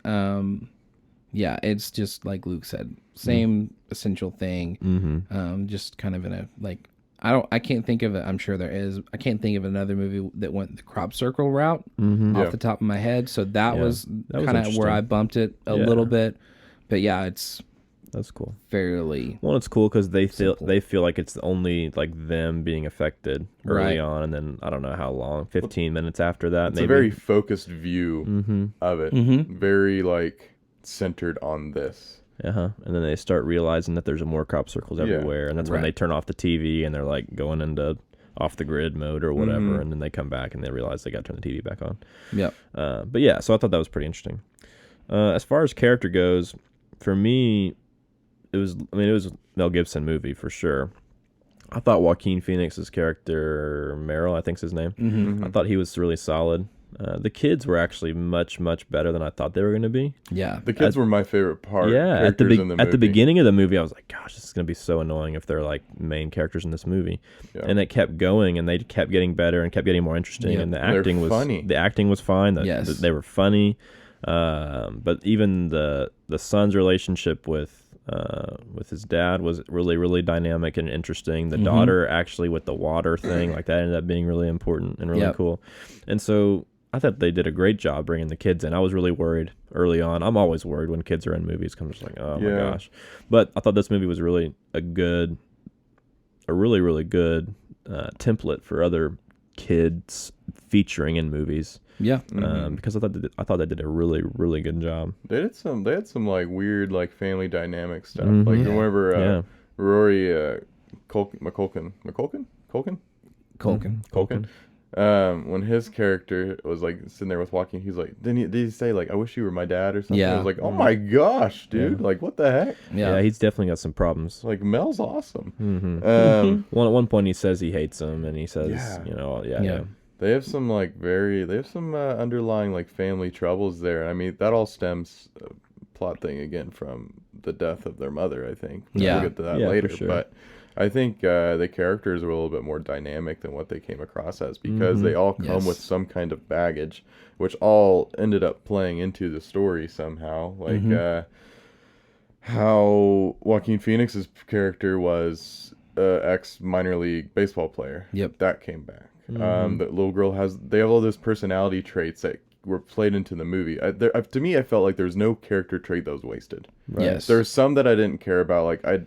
Yeah, it's just like Luke said, same essential thing. Mm-hmm. Just kind of in a like. I can't think of it. I'm sure there is. I can't think of another movie that went the crop circle route off the top of my head. So that was kind of where I bumped it a little bit. But yeah, that's cool. Fairly. Well, it's cool because they feel like it's only like them being affected early on, and then I don't know how long, 15 minutes after that. It's maybe. a very focused view of it. Very like centered on this. And then they start realizing that there's more crop circles everywhere, and that's when they turn off the TV and they're like going into off the grid mode or whatever, and then they come back and they realize they got to turn the TV back on. Yep. But yeah, so I thought that was pretty interesting. As far as character goes, for me, it was a Mel Gibson movie for sure. I thought Joaquin Phoenix's character, Merrill, I think's his name. I thought he was really solid. The kids were actually much, much better than I thought they were going to be. Yeah. The kids were my favorite part. Yeah. At the beginning of the movie, I was like, gosh, this is going to be so annoying if they're like main characters in this movie. Yeah. And it kept going, and they kept getting better and kept getting more interesting. And the acting was funny. The acting was fine. They were funny. But even the son's relationship with his dad was really, really dynamic and interesting. The daughter actually with the water thing, like that ended up being really important and really cool. And so I thought they did a great job bringing the kids in. I was really worried early on. I'm always worried when kids are in movies. I'm just like, oh my gosh. But I thought this movie was really a really, really good template for other kids featuring in movies. Yeah. Because I thought they did a really, really good job. They had some like weird like family dynamic stuff. Like remember Rory Culkin. When his character was like sitting there with Joaquin, he's like, did he say like, I wish you were my dad or something? Yeah. I was like, oh my gosh, dude, like what the heck? Yeah, he's definitely got some problems. Like Mel's awesome. At one point he says he hates him, and he says, They have some underlying like family troubles there. I mean, that all stems plot thing again from the death of their mother, I think. Yeah. We'll get to that later. For sure. But I think the characters are a little bit more dynamic than what they came across as because they all come with some kind of baggage, which all ended up playing into the story somehow. Like how Joaquin Phoenix's character was ex minor league baseball player. Yep. That came back. The little girl they have all those personality traits that were played into the movie. To me, I felt like there's no character trait that was wasted. Right? Yes. There's some that I didn't care about. Like I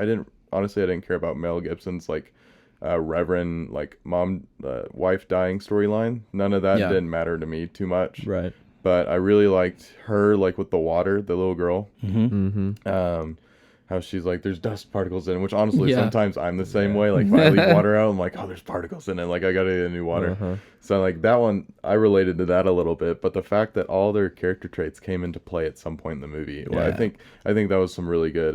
didn't care about Mel Gibson's like Reverend like mom wife dying storyline. None of that didn't matter to me too much. Right. But I really liked her like with the water, the little girl. How she's like, there's dust particles in it, which honestly, sometimes I'm the same way. Like, if I leave water out, I'm like, oh, there's particles in it. Like, I got to get new water. So, like, that one, I related to that a little bit. But the fact that all their character traits came into play at some point in the movie, well, I think that was some really good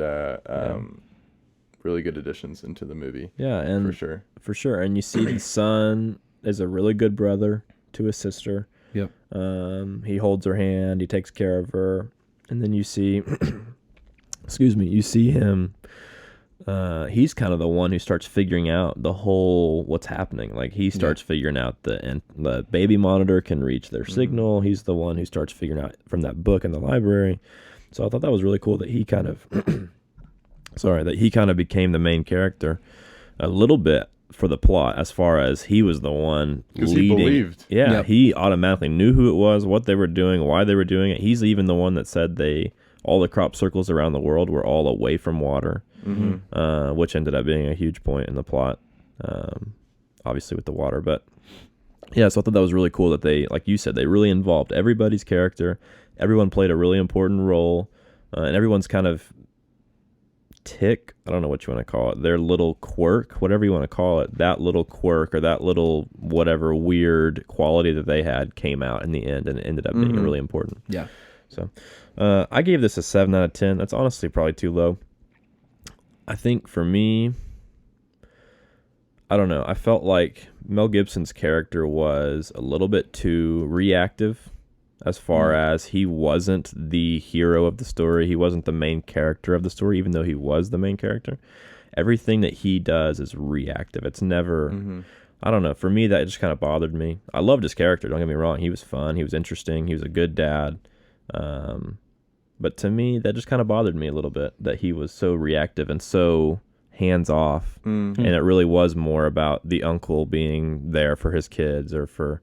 additions into the movie. Yeah, and for sure. And you see the son is a really good brother to his sister. Yep. He holds her hand. He takes care of her. And then you see... you see him, he's kind of the one who starts figuring out the whole, what's happening. Like, he starts figuring out the baby monitor can reach their signal. He's the one who starts figuring out from that book in the library. So I thought that was really cool that he kind of, became the main character a little bit for the plot, as far as he was the one leading. He believed. Yeah, he automatically knew who it was, what they were doing, why they were doing it. He's even the one that said all the crop circles around the world were all away from water, which ended up being a huge point in the plot, obviously with the water. But yeah, so I thought that was really cool that they, like you said, they really involved everybody's character. Everyone played a really important role, and everyone's kind of tick, I don't know what you want to call it, their little quirk, whatever you want to call it, that little quirk or that little whatever weird quality that they had came out in the end, and it ended up being really important. Yeah. So I gave this a 7 out of 10. That's honestly probably too low. I think for me, I don't know. I felt like Mel Gibson's character was a little bit too reactive as far as he wasn't the hero of the story. He wasn't the main character of the story, even though he was the main character. Everything that he does is reactive. It's never, I don't know. For me, that just kind of bothered me. I loved his character. Don't get me wrong. He was fun. He was interesting. He was a good dad. But to me, that just kind of bothered me a little bit, that he was so reactive and so hands off. And it really was more about the uncle being there for his kids, or for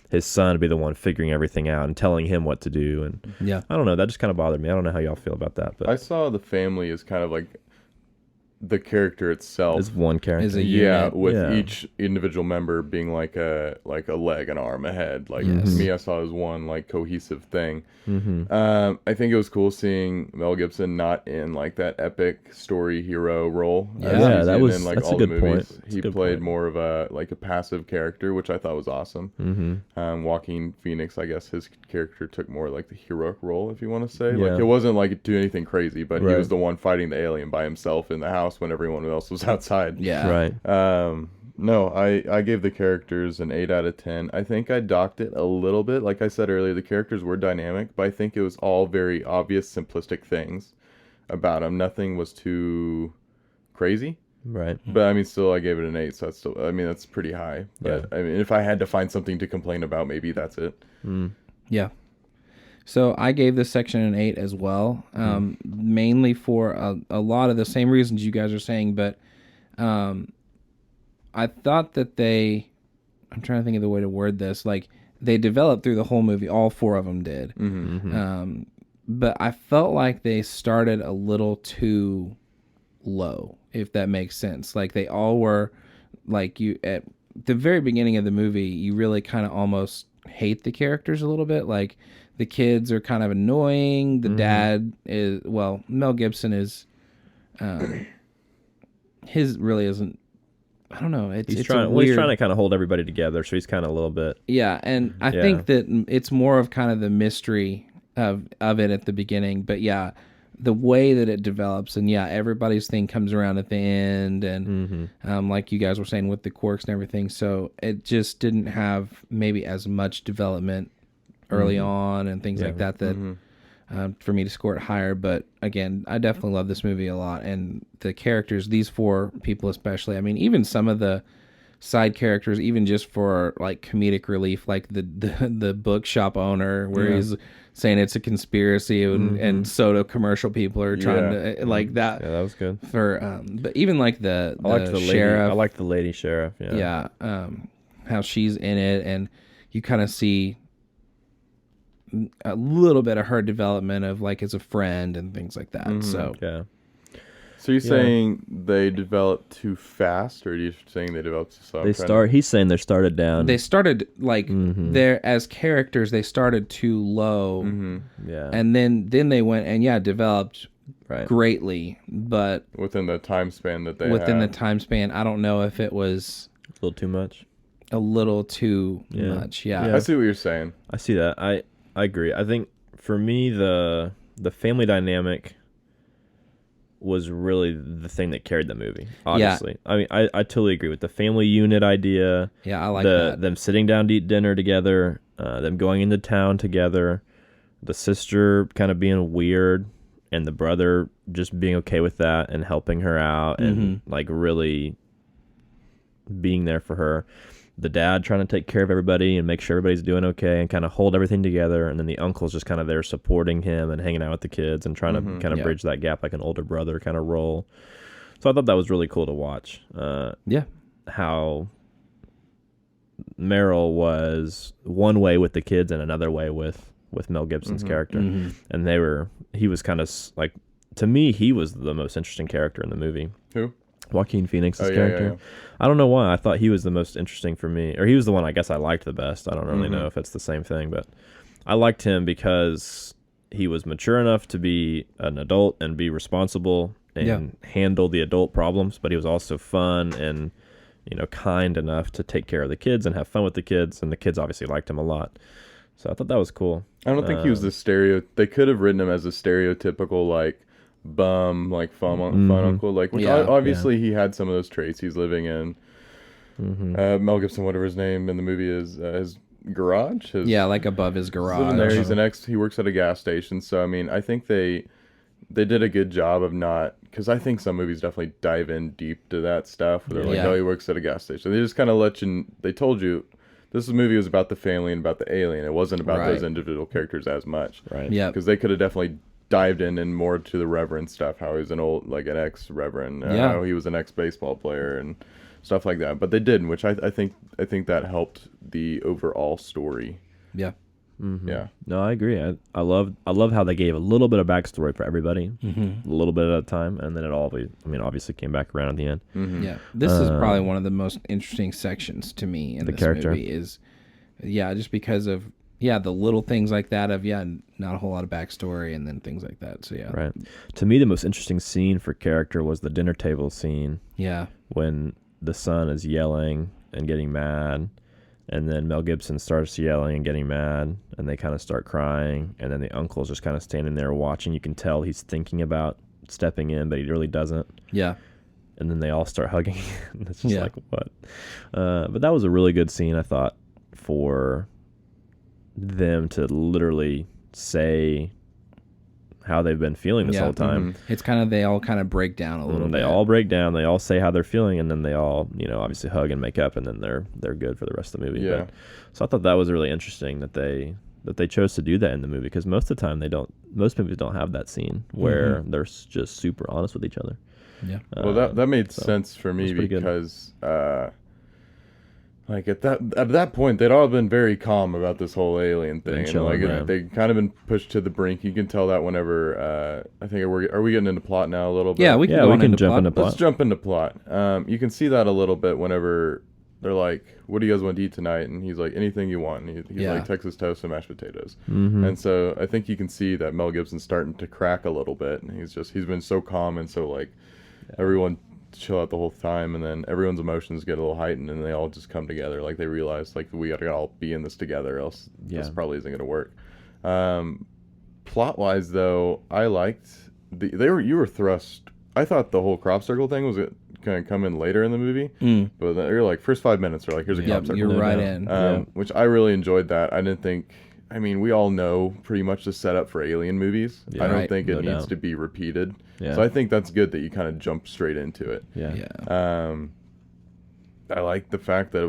his son to be the one figuring everything out and telling him what to do. And I don't know. That just kind of bothered me. I don't know how y'all feel about that. But I saw the family as kind of like the character itself is one character. Is a unit. with each individual member being like a leg, an arm, a head. Like to me, I saw it as one like cohesive thing. I think it was cool seeing Mel Gibson not in like that epic story hero role. That was in, like, that's all a good the movies. point. He played more of a passive character, which I thought was awesome. Joaquin Phoenix, I guess his character took more like the heroic role, if you want to say. Like it wasn't like do anything crazy, but he was the one fighting the alien by himself in the house when everyone else was outside. No, I gave the characters an 8 out of 10. I think I docked it a little bit. Like I said earlier, the characters were dynamic, but I think it was all very obvious, simplistic things about them. Nothing was too crazy. Right. But I mean, still, I gave it an 8, so that's still, I mean, that's pretty high. But I mean, if I had to find something to complain about, maybe that's it. Yeah. So I gave this section an 8 as well, mainly for a lot of the same reasons you guys are saying, but I thought that I'm trying to think of the way to word this, like they developed through the whole movie, all 4 of them did. But I felt like they started a little too low, if that makes sense. Like they all were, like you at the very beginning of the movie, you really kind of almost hate the characters a little bit. Like the kids are kind of annoying. The dad is, well, Mel Gibson is, his really isn't, I don't know. It's trying. Well, he's trying to kind of hold everybody together, so he's kind of a little bit. Yeah, and I think that it's more of kind of the mystery of it at the beginning. But yeah, the way that it develops, and everybody's thing comes around at the end, and like you guys were saying with the quirks and everything. So it just didn't have maybe as much development early on and things like that. For me to score it higher. But again, I definitely love this movie a lot, and the characters, these 4 people especially, I mean, even some of the side characters, even just for like comedic relief, like the bookshop owner where he's saying it's a conspiracy, and soda commercial people are trying to like that. That was good. For but even like the sheriff, lady, I like the lady sheriff. How she's in it, and you kind of see a little bit of her development of like as a friend and things like that. So you're saying they developed too fast, or are you saying they developed too slow? He's saying they started down. They started like they're as characters. They started too low, and then they went and developed greatly, but within the time span that they the time span, I don't know if it was a little too much. A little too much. I see what you're saying. I see that. I agree. I think for me the family dynamic was really the thing that carried the movie. Honestly, I mean, I totally agree with the family unit idea. I like that. Them sitting down to eat dinner together, them going into town together, the sister kind of being weird, and the brother just being okay with that and helping her out and like really being there for her. The dad trying to take care of everybody and make sure everybody's doing okay and kind of hold everything together. And then the uncle's just kind of there supporting him and hanging out with the kids and trying to kind of bridge that gap, like an older brother kind of role. So I thought that was really cool to watch. How Meryl was one way with the kids and another way with Mel Gibson's character. And he was kind of like, to me, he was the most interesting character in the movie. Who? Joaquin Phoenix's character. I don't know why. I thought he was the most interesting for me. Or he was the one I guess I liked the best. I don't really know if it's the same thing, but I liked him because he was mature enough to be an adult and be responsible and handle the adult problems, but he was also fun and, kind enough to take care of the kids and have fun with the kids, and the kids obviously liked him a lot. So I thought that was cool. I don't think he was they could have written him as a stereotypical, like, bum, like fun uncle, like, which obviously he had some of those traits. He's living in Mel Gibson, whatever his name in the movie is, his garage. Like above his garage. Living there. He works at a gas station. So I mean, I think they did a good job of not, because I think some movies definitely dive in deep to that stuff. Where they're like, oh, he works at a gas station. They just kind of they told you this movie was about the family and about the alien. It wasn't about those individual characters as much. Right. Yeah. Because they could have definitely dived in more to the Reverend stuff, how he was an ex-Reverend, how he was an ex-baseball player and stuff like that. But they didn't, which I think that helped the overall story. Yeah. Mm-hmm. Yeah. No, I agree. I love how they gave a little bit of backstory for everybody, a little bit at a time, and then it all, obviously came back around at the end. Mm-hmm. Yeah. This is probably one of the most interesting sections to me in this movie is, just because of, the little things like that of, not a whole lot of backstory and then things like that. So, yeah. Right. To me, the most interesting scene for character was the dinner table scene. Yeah. When the son is yelling and getting mad, and then Mel Gibson starts yelling and getting mad, and they kind of start crying, and then the uncle's just kind of standing there watching. You can tell he's thinking about stepping in, but he really doesn't. Yeah. And then they all start hugging. It's just like, what? But that was a really good scene, I thought, for them to literally say how they've been feeling this whole time. Mm-hmm. It's kind of, they all kind of break down a little bit. They all break down. They all say how they're feeling, and then they all, obviously hug and make up, and then they're good for the rest of the movie. Yeah. So I thought that was really interesting that they chose to do that in the movie, because most of the time most movies don't have that scene where they're just super honest with each other. Yeah. Well, that made sense for me because like at that point they'd all been very calm about this whole alien thing, and they kind of been pushed to the brink. You can tell that whenever I think are we getting into plot now a little bit? Yeah, we can jump into plot. Let's jump into plot. You can see that a little bit whenever they're like, "What do you guys want to eat tonight?" And he's like, "Anything you want." And he's like, "Texas toast and mashed potatoes." Mm-hmm. And so I think you can see that Mel Gibson's starting to crack a little bit, and he's been so calm and so like everyone chill out the whole time, and then everyone's emotions get a little heightened, and they all just come together. Like they realize, like, we gotta all be in this together, else this probably isn't gonna work. Plot wise, though, I liked you were thrust. I thought the whole crop circle thing was gonna come in later in the movie, but you're like first 5 minutes, are like, here's a crop circle. You're right in. Which I really enjoyed that. I didn't think. I mean, we all know pretty much the setup for alien movies. I don't think it needs to be repeated. Yeah. So I think that's good that you kind of jump straight into it. Yeah. I like the fact that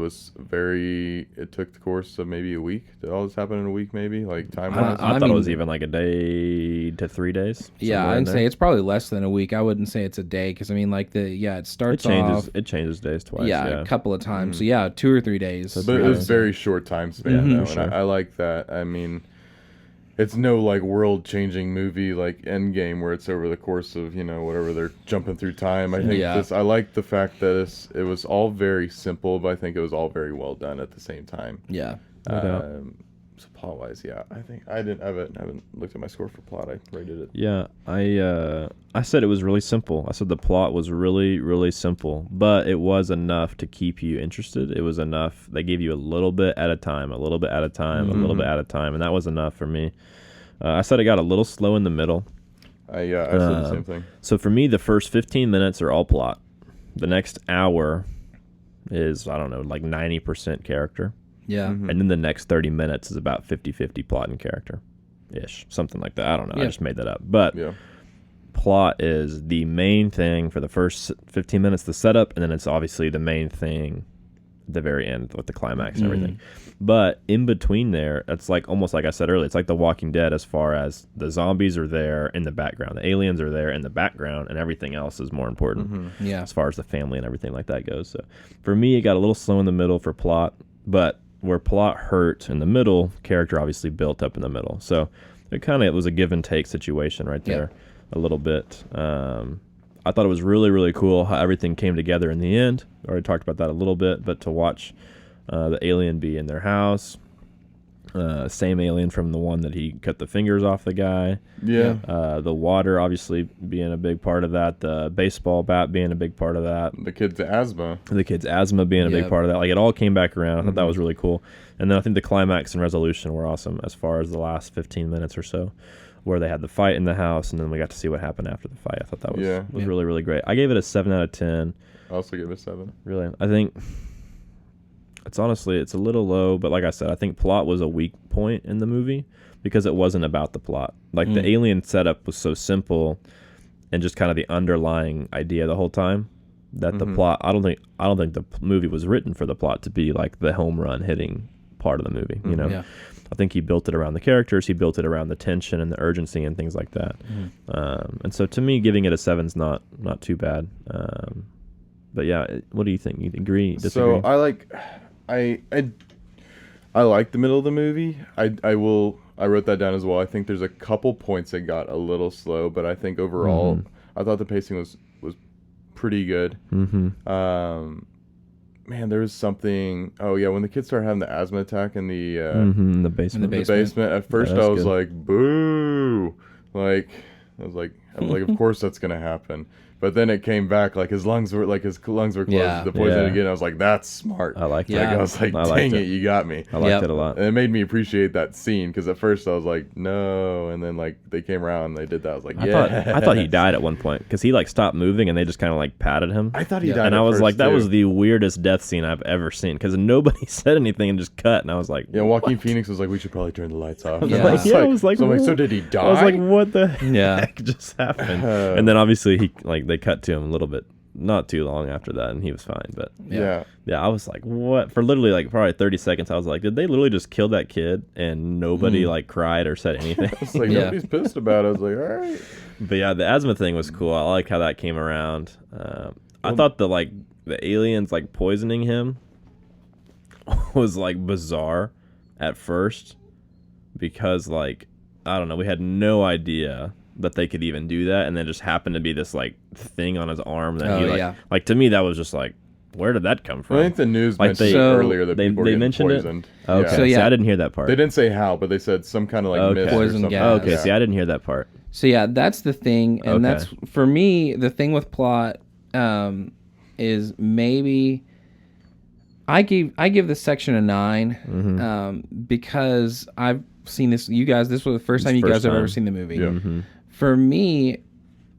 it took the course of maybe a week. Did all this happen in a week, maybe? Like time-wise? I thought it was even like a day to 3 days. Yeah, I'd say it's probably less than a week. I wouldn't say it's a day, because, I mean, like, it starts off. It changes days twice. Yeah, a couple of times. Mm-hmm. So, 2 or 3 days. But it was very short time span, though, and I like that. I mean, it's no, like, world-changing movie like Endgame where it's over the course of, whatever, they're jumping through time. I think I like the fact that it was all very simple, but I think it was all very well done at the same time. Yeah. So plot-wise, I think I haven't looked at my score for plot. I rated it. Yeah, I said it was really simple. I said the plot was really, really simple, but it was enough to keep you interested. It was enough. They gave you a little bit at a time, a little bit at a time, a little bit at a time, and that was enough for me. I said it got a little slow in the middle. I said the same thing. So for me, the first 15 minutes are all plot. The next hour is, I don't know, like 90% character. Yeah. And then the next 30 minutes is about 50-50 plot and character-ish. Something like that. I don't know. I just made that up. But plot is the main thing for the first 15 minutes, the setup, and then it's obviously the main thing at the very end with the climax and everything. But in between there, it's like almost like I said earlier, it's like The Walking Dead as far as the zombies are there in the background. The aliens are there in the background, and everything else is more important as far as the family and everything like that goes. So for me, it got a little slow in the middle for plot, but where plot hurt in the middle, character obviously built up in the middle. So it was a give and take situation right there a little bit. I thought it was really, really cool how everything came together in the end. I already talked about that a little bit, but to watch the alien be in their house, same alien from the one that he cut the fingers off the guy. Yeah. The water obviously being a big part of that. The baseball bat being a big part of that. The kid's asthma. Being a big part of that. Like, it all came back around. I thought that was really cool. And then I think the climax and resolution were awesome as far as the last 15 minutes or so, where they had the fight in the house, and then we got to see what happened after the fight. I thought that was really, really great. I gave it a 7 out of 10. I also gave it a 7. Really, I think It's honestly, it's a little low, but like I said, I think plot was a weak point in the movie because it wasn't about the plot. Like the alien setup was so simple and just kind of the underlying idea the whole time that the plot, I don't think the movie was written for the plot to be like the home run hitting part of the movie, you know? Yeah. I think he built it around the characters, he built it around the tension and the urgency and things like that. And so to me, giving it a 7's not too bad. But yeah, what do you think? You agree, disagree? So I like the middle of the movie. I wrote that down as well. I think there's a couple points that got a little slow, but I think overall, I thought the pacing was pretty good. Man, there was something. Oh yeah, when the kids started having the asthma attack in the basement. The basement. At first, I was like, "Boo!" Like I was like, of course that's gonna happen. But then it came back, like his lungs were closed. Yeah. The poison again. I was like, that's smart. I liked it. Yeah. I was like, dang it, you got me. I liked it a lot. And it made me appreciate that scene because at first I was like, no, and then like they came around and they did that. I was like, I thought he died at one point because he like stopped moving and they just kind of like patted him. I thought he died. And at I was first, like, that too. was the weirdest death scene I've ever seen because nobody said anything and just cut. And I was like, yeah. Joaquin what? Phoenix was like, we should probably turn the lights off. Yeah. I was like, so I'm like, so did he die? I was like, what the Yeah. heck just happened? And then obviously they cut to him a little bit, not too long after that, and he was fine. But yeah. I was like, what? For literally like probably 30 seconds, I was like, did they literally just kill that kid and nobody like cried or said anything? It's like nobody's pissed about it. I was like, all right. But yeah, the asthma thing was cool. I like how that came around. I thought the aliens like poisoning him was like bizarre at first because like I don't know, we had no idea that they could even do that, and then just happened to be this like thing on his arm that like to me that was just like, where did that come from? I think the news Like mentioned earlier that people were getting poisoned. it. Okay, So, see, I didn't hear that part. They didn't say how, but they said some kind of like mist or Poison something. gas. Okay, see, I didn't hear that part. So yeah, that's the thing, and Okay. that's for me the thing with plot is maybe I give this section a 9 because I've seen this. You guys, this was the first time you guys have ever seen the movie. Yeah. For me,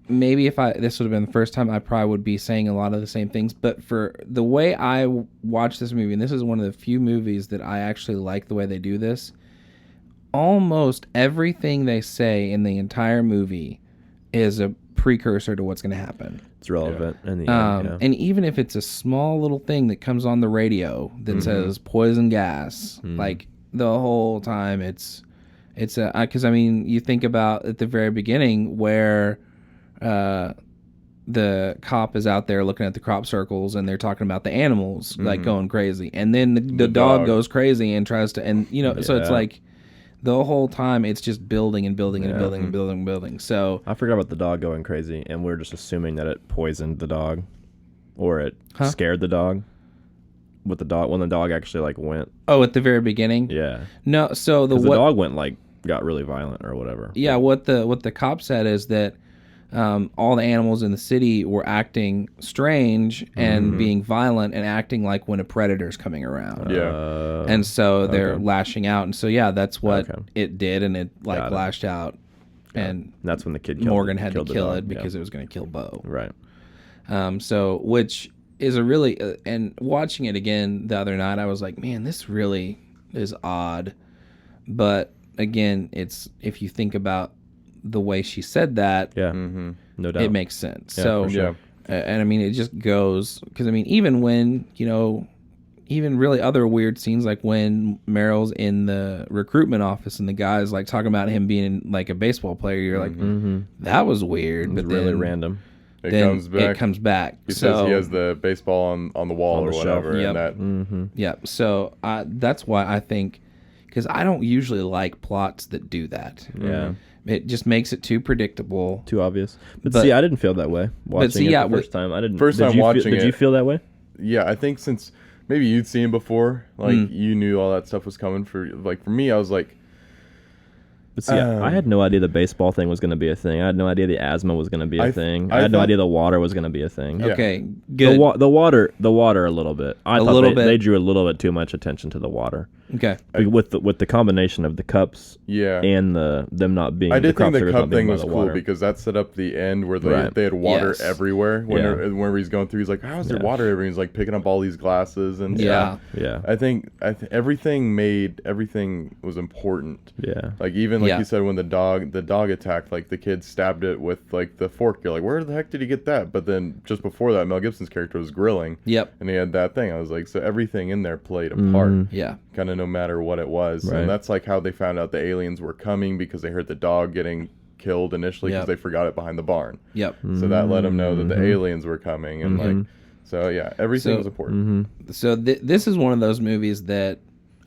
maybe if this would have been the first time, I probably would be saying a lot of the same things. But for the way I watch this movie, and this is one of the few movies that I actually like the way they do this. Almost everything they say in the entire movie is a precursor to what's going to happen. It's relevant in the end. And even if it's a small little thing that comes on the radio that says poison gas, like the whole time it's because I mean you think about at the very beginning where the cop is out there looking at the crop circles and they're talking about the animals like going crazy, and then the dog goes crazy and tries to, and you know, so it's like the whole time it's just building and building and building and building and building. So I forgot about the dog going crazy, and we're just assuming that it poisoned the dog, or it scared the dog. With the dog, when the dog actually like went. Oh, at the very beginning. Yeah. No, so the dog went like got really violent or whatever. Yeah, what the cop said is that all the animals in the city were acting strange and being violent and acting like when a predator's coming around. Yeah. And so they're lashing out, and so yeah, that's what it did, and it like lashed out, and that's when the kid Morgan had to kill it because it was going to kill Bo. Right. So which is a really and watching it again the other night, I was like, man, this really is odd. But again, it's if you think about the way she said that, no doubt, it makes sense. Yeah, so, for sure. And I mean, it just goes because I mean, even when even really other weird scenes like when Meryl's in the recruitment office and the guy's like talking about him being like a baseball player, you're like, that was weird, but really then random. It comes back. He says he has the baseball on the wall or whatever. Yep. And Yep. So that's why I think, because I don't usually like plots that do that. Yeah. It just makes it too predictable, too obvious. But see, I didn't feel that way watching it the first time. I didn't. First time watching it. Did you feel that way? Yeah, I think since maybe you'd seen before, like you knew all that stuff was coming. For me, I was like. But see, I had no idea the baseball thing was going to be a thing. I had no idea the asthma was going to be a thing. I had no idea the water was going to be a thing. Yeah. Okay, good. The water a little bit. I thought they drew a little bit too much attention to the water. Okay. With the combination of the cups Yeah. and them not being. I did think the figures cup not being thing by was the cool water. because that set up the end where Right. they had water Yes. everywhere. Yeah. Whenever he's going through, he's like, "How's there Yeah. water everywhere?" He's like picking up all these glasses and Yeah. stuff. Yeah. I think everything was important. Yeah. Like even like Yeah. you said, when the dog attacked, like the kid stabbed it with like the fork. You're like, where the heck did he get that? But then just before that, Mel Gibson's character was grilling. Yep. And he had that thing. I was like, so everything in there played a part. Yeah. Kind of no matter what it was. Right. And that's like how they found out the aliens were coming because they heard the dog getting killed initially because Yep. they forgot it behind the barn. Yep. So that let them know that the aliens were coming. And like, so yeah, everything So- was important. So this is one of those movies that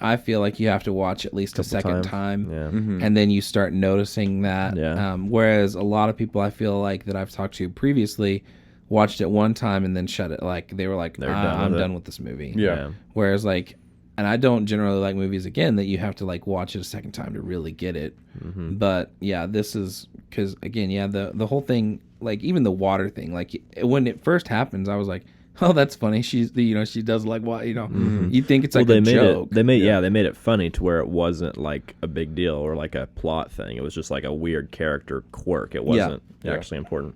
I feel like you have to watch at least a second times. time. Yeah. And then you start noticing that. Yeah. Whereas a lot of people I feel like that I've talked to previously watched it one time and then shut it. Like they were like, They're done I'm with it. done with this movie. Yeah. Whereas like, and I don't generally like movies again that you have to like watch it a second time to really get it. But yeah, this is because again, yeah, the whole thing, like even the water thing, like when it first happens, I was like, oh, that's funny. She does like what, you think it's like Well, a joke. They made it funny to where it wasn't like a big deal or like a plot thing. It was just like a weird character quirk. It wasn't actually important.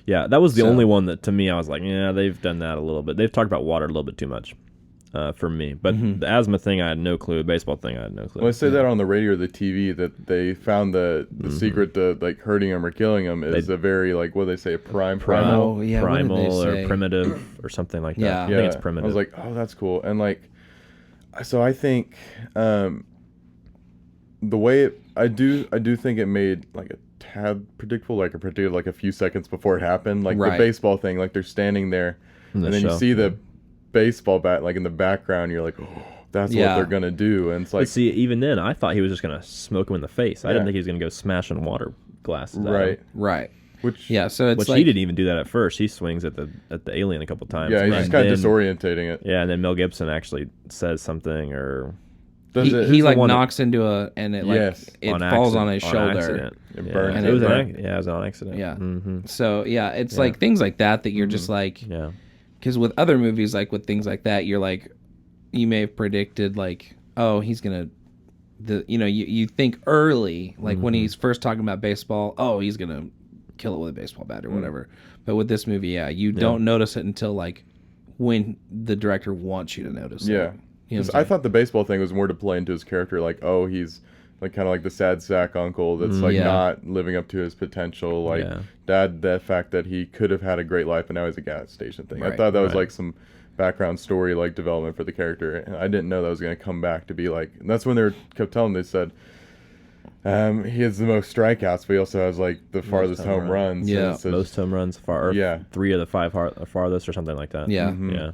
Yeah, that was the only one that to me I was like, yeah, they've done that a little bit. They've talked about water a little bit too much. For me, but the asthma thing I had no clue. The baseball thing I had no clue. Well, I say that on the radio or the TV that they found the secret to like hurting him or killing him is a very like what do they say primal. Oh, yeah, what did they primal say? or primitive or something like that. Yeah. I think it's primitive. I was like, oh, that's cool. And like, so I think the way I do think it made like a tad predictable, like a few seconds before it happened, like Right. the baseball thing, like they're standing there, In the and then you show. see the baseball bat like in the background. You're like, oh, that's what Yeah. they're gonna do, and it's But like, see, even then, I thought he was just gonna smoke him in the face. I Yeah. didn't think he was gonna go smashing water glasses. at him. right, Right. which Yeah. So it's Which like he didn't even do that at first. He swings at the alien a couple times. yeah, he's and just kind of then- disorientating it. Yeah, and then Mel Gibson actually says something or Does it? he the like one that- knocks into and it like Yes. it on falls on accident- his shoulder. accident. It Yeah. burns And It was it an burns. it was on accident. Yeah. Mm-hmm. So yeah, it's like things like that you're just like, Yeah. because with other movies, like with things like that, you're like, you may have predicted like, oh, he's gonna, you think early, like when he's first talking about baseball, oh, he's gonna kill it with a baseball bat or whatever. But with this movie, you don't notice it until like when the director wants you to notice it. Yeah. You know 'Cause what I'm I thought the baseball thing was more to play into his character, like, oh, he's like kind of like the sad sack uncle that's like Yeah. not living up to his potential. Like, Yeah. the fact that he could have had a great life and now he's a gas station thing. I Right. thought that was Right. like some background story, like development for the character. And I didn't know that was going to come back to be like, and that's when kept telling, they said, he has the most strikeouts, but he also has like the farthest home runs. Yeah. And it says- Most home runs or Yeah. 3 of the 5 farthest or something like that. Yeah. Yeah.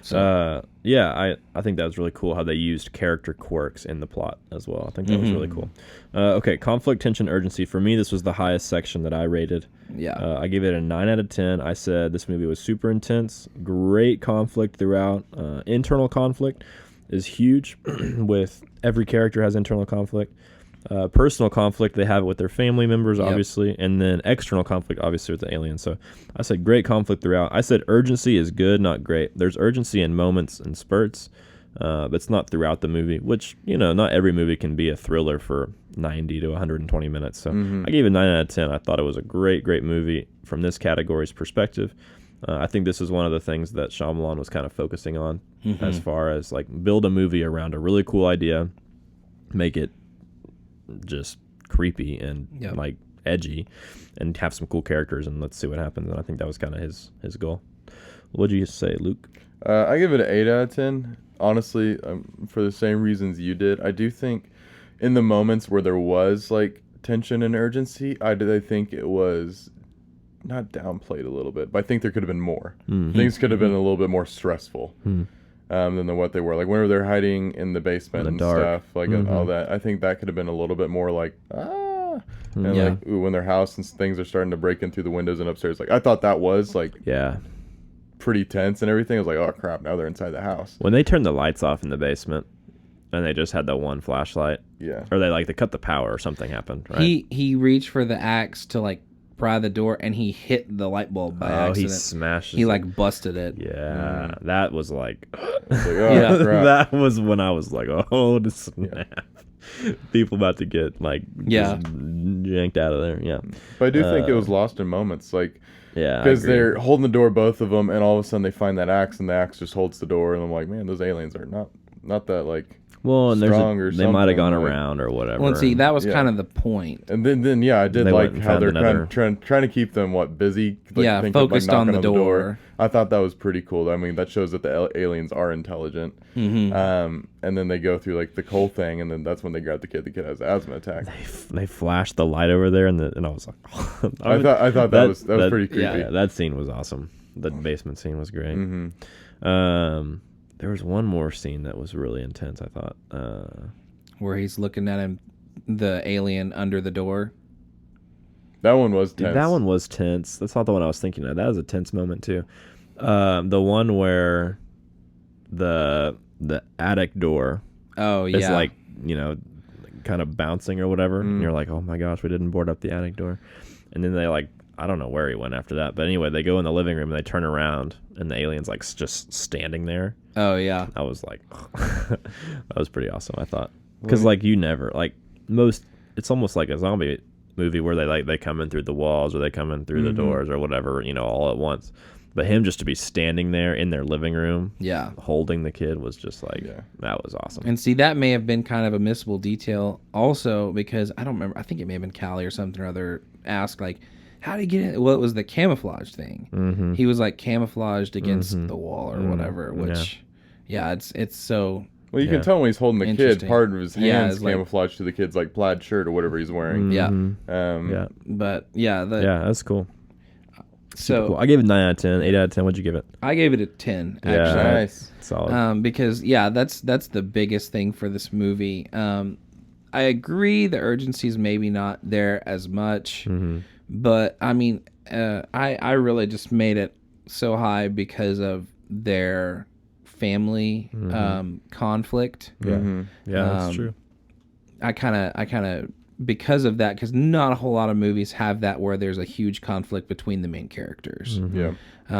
So- I think that was really cool how they used character quirks in the plot as well. I think that was really cool. Okay, conflict, tension, urgency. For me, this was the highest section that I rated. Yeah. I gave it a 9 out of 10. I said this movie was super intense, great conflict throughout. Internal conflict is huge with every character has internal conflict. Personal conflict, they have it with their family members, obviously, and then external conflict, obviously, with the aliens. So I said great conflict throughout. I said urgency is good, not great. There's urgency in moments and spurts, but it's not throughout the movie, which, not every movie can be a thriller for 90 to 120 minutes. So I gave it 9 out of 10. I thought it was a great, great movie from this category's perspective. I think this is one of the things that Shyamalan was kind of focusing on as far as like build a movie around a really cool idea, make it just creepy and like edgy and have some cool characters and let's see what happens. And I think that was kind of his goal. What'd you say, Luke? I give it an 8 out of 10. Honestly, for the same reasons you did. I do think in the moments where there was like tension and urgency, I think it was not downplayed a little bit, but I think there could have been more. Things could have been a little bit more stressful than what they were. Like whenever they're hiding in the basement In the and dark. stuff, like all that. I think that could have been a little bit more like and Yeah. like when their house and things are starting to break in through the windows and upstairs. Like I thought that was like Yeah. pretty tense and everything. I was like, oh crap, now they're inside the house. When they turned the lights off in the basement and they just had that one flashlight, Yeah. or they cut the power or something happened, right? He reached for the axe to like pry the door, and he hit the light bulb by accident. He smashed. He like busted it. Yeah, that was like. Yeah, that was when I was like, oh, the snap. People about to get like just yanked out of there. Yeah, but I do think it was lost in moments, like because agree. they're holding the door, both of them, and all of a sudden they find that axe, and the axe just holds the door, and I'm like, man, those aliens are not that like and strong or they might have gone like, around or whatever. Well, and see, that was kind of the point. And then I did They like went and how found they're trying to keep them busy. Like, Focused on the knocking door. I thought that was pretty cool. I mean, that shows that the aliens are intelligent. Mm-hmm. And then they go through like the coal thing, and then that's when they grab the kid. The kid has an asthma attack. They flashed the light over there, and I was like, I thought that was pretty creepy. Yeah, that scene was awesome. The basement scene was great. There was one more scene that was really intense, I thought. Where he's looking at him, the alien under the door. That one was tense. Dude, that one was tense. That's not the one I was thinking of. That was a tense moment, too. The one where the attic door is like, kind of bouncing or whatever. And you're like, oh my gosh, we didn't board up the attic door. And then they I don't know where he went after that. But anyway, they go in the living room and they turn around and the alien's like just standing there. Oh, yeah. I was like, that was pretty awesome, I thought. Because it's almost like a zombie movie where they come in through the walls or they come in through the doors or whatever, all at once. But him just to be standing there in their living room, holding the kid was just like, that was awesome. And see, that may have been kind of a missable detail also because I don't remember. I think it may have been Callie or something or other asked like, how did he get in? Well, it was the camouflage thing. Mm-hmm. He was like camouflaged against the wall or whatever, which, it's so... Well, you can tell when he's holding the kid, part of his hands camouflaged to the kid's like plaid shirt or whatever he's wearing. But that's cool. So cool. I gave it 9 out of 10. 8 out of 10. What'd you give it? I gave it a 10. Actually. Yeah, nice, solid. Because that's the biggest thing for this movie. I agree the urgency's maybe not there as much, but I mean, I really just made it so high because of their family conflict. Yeah, that's true. I kind of because of that, because not a whole lot of movies have that where there's a huge conflict between the main characters.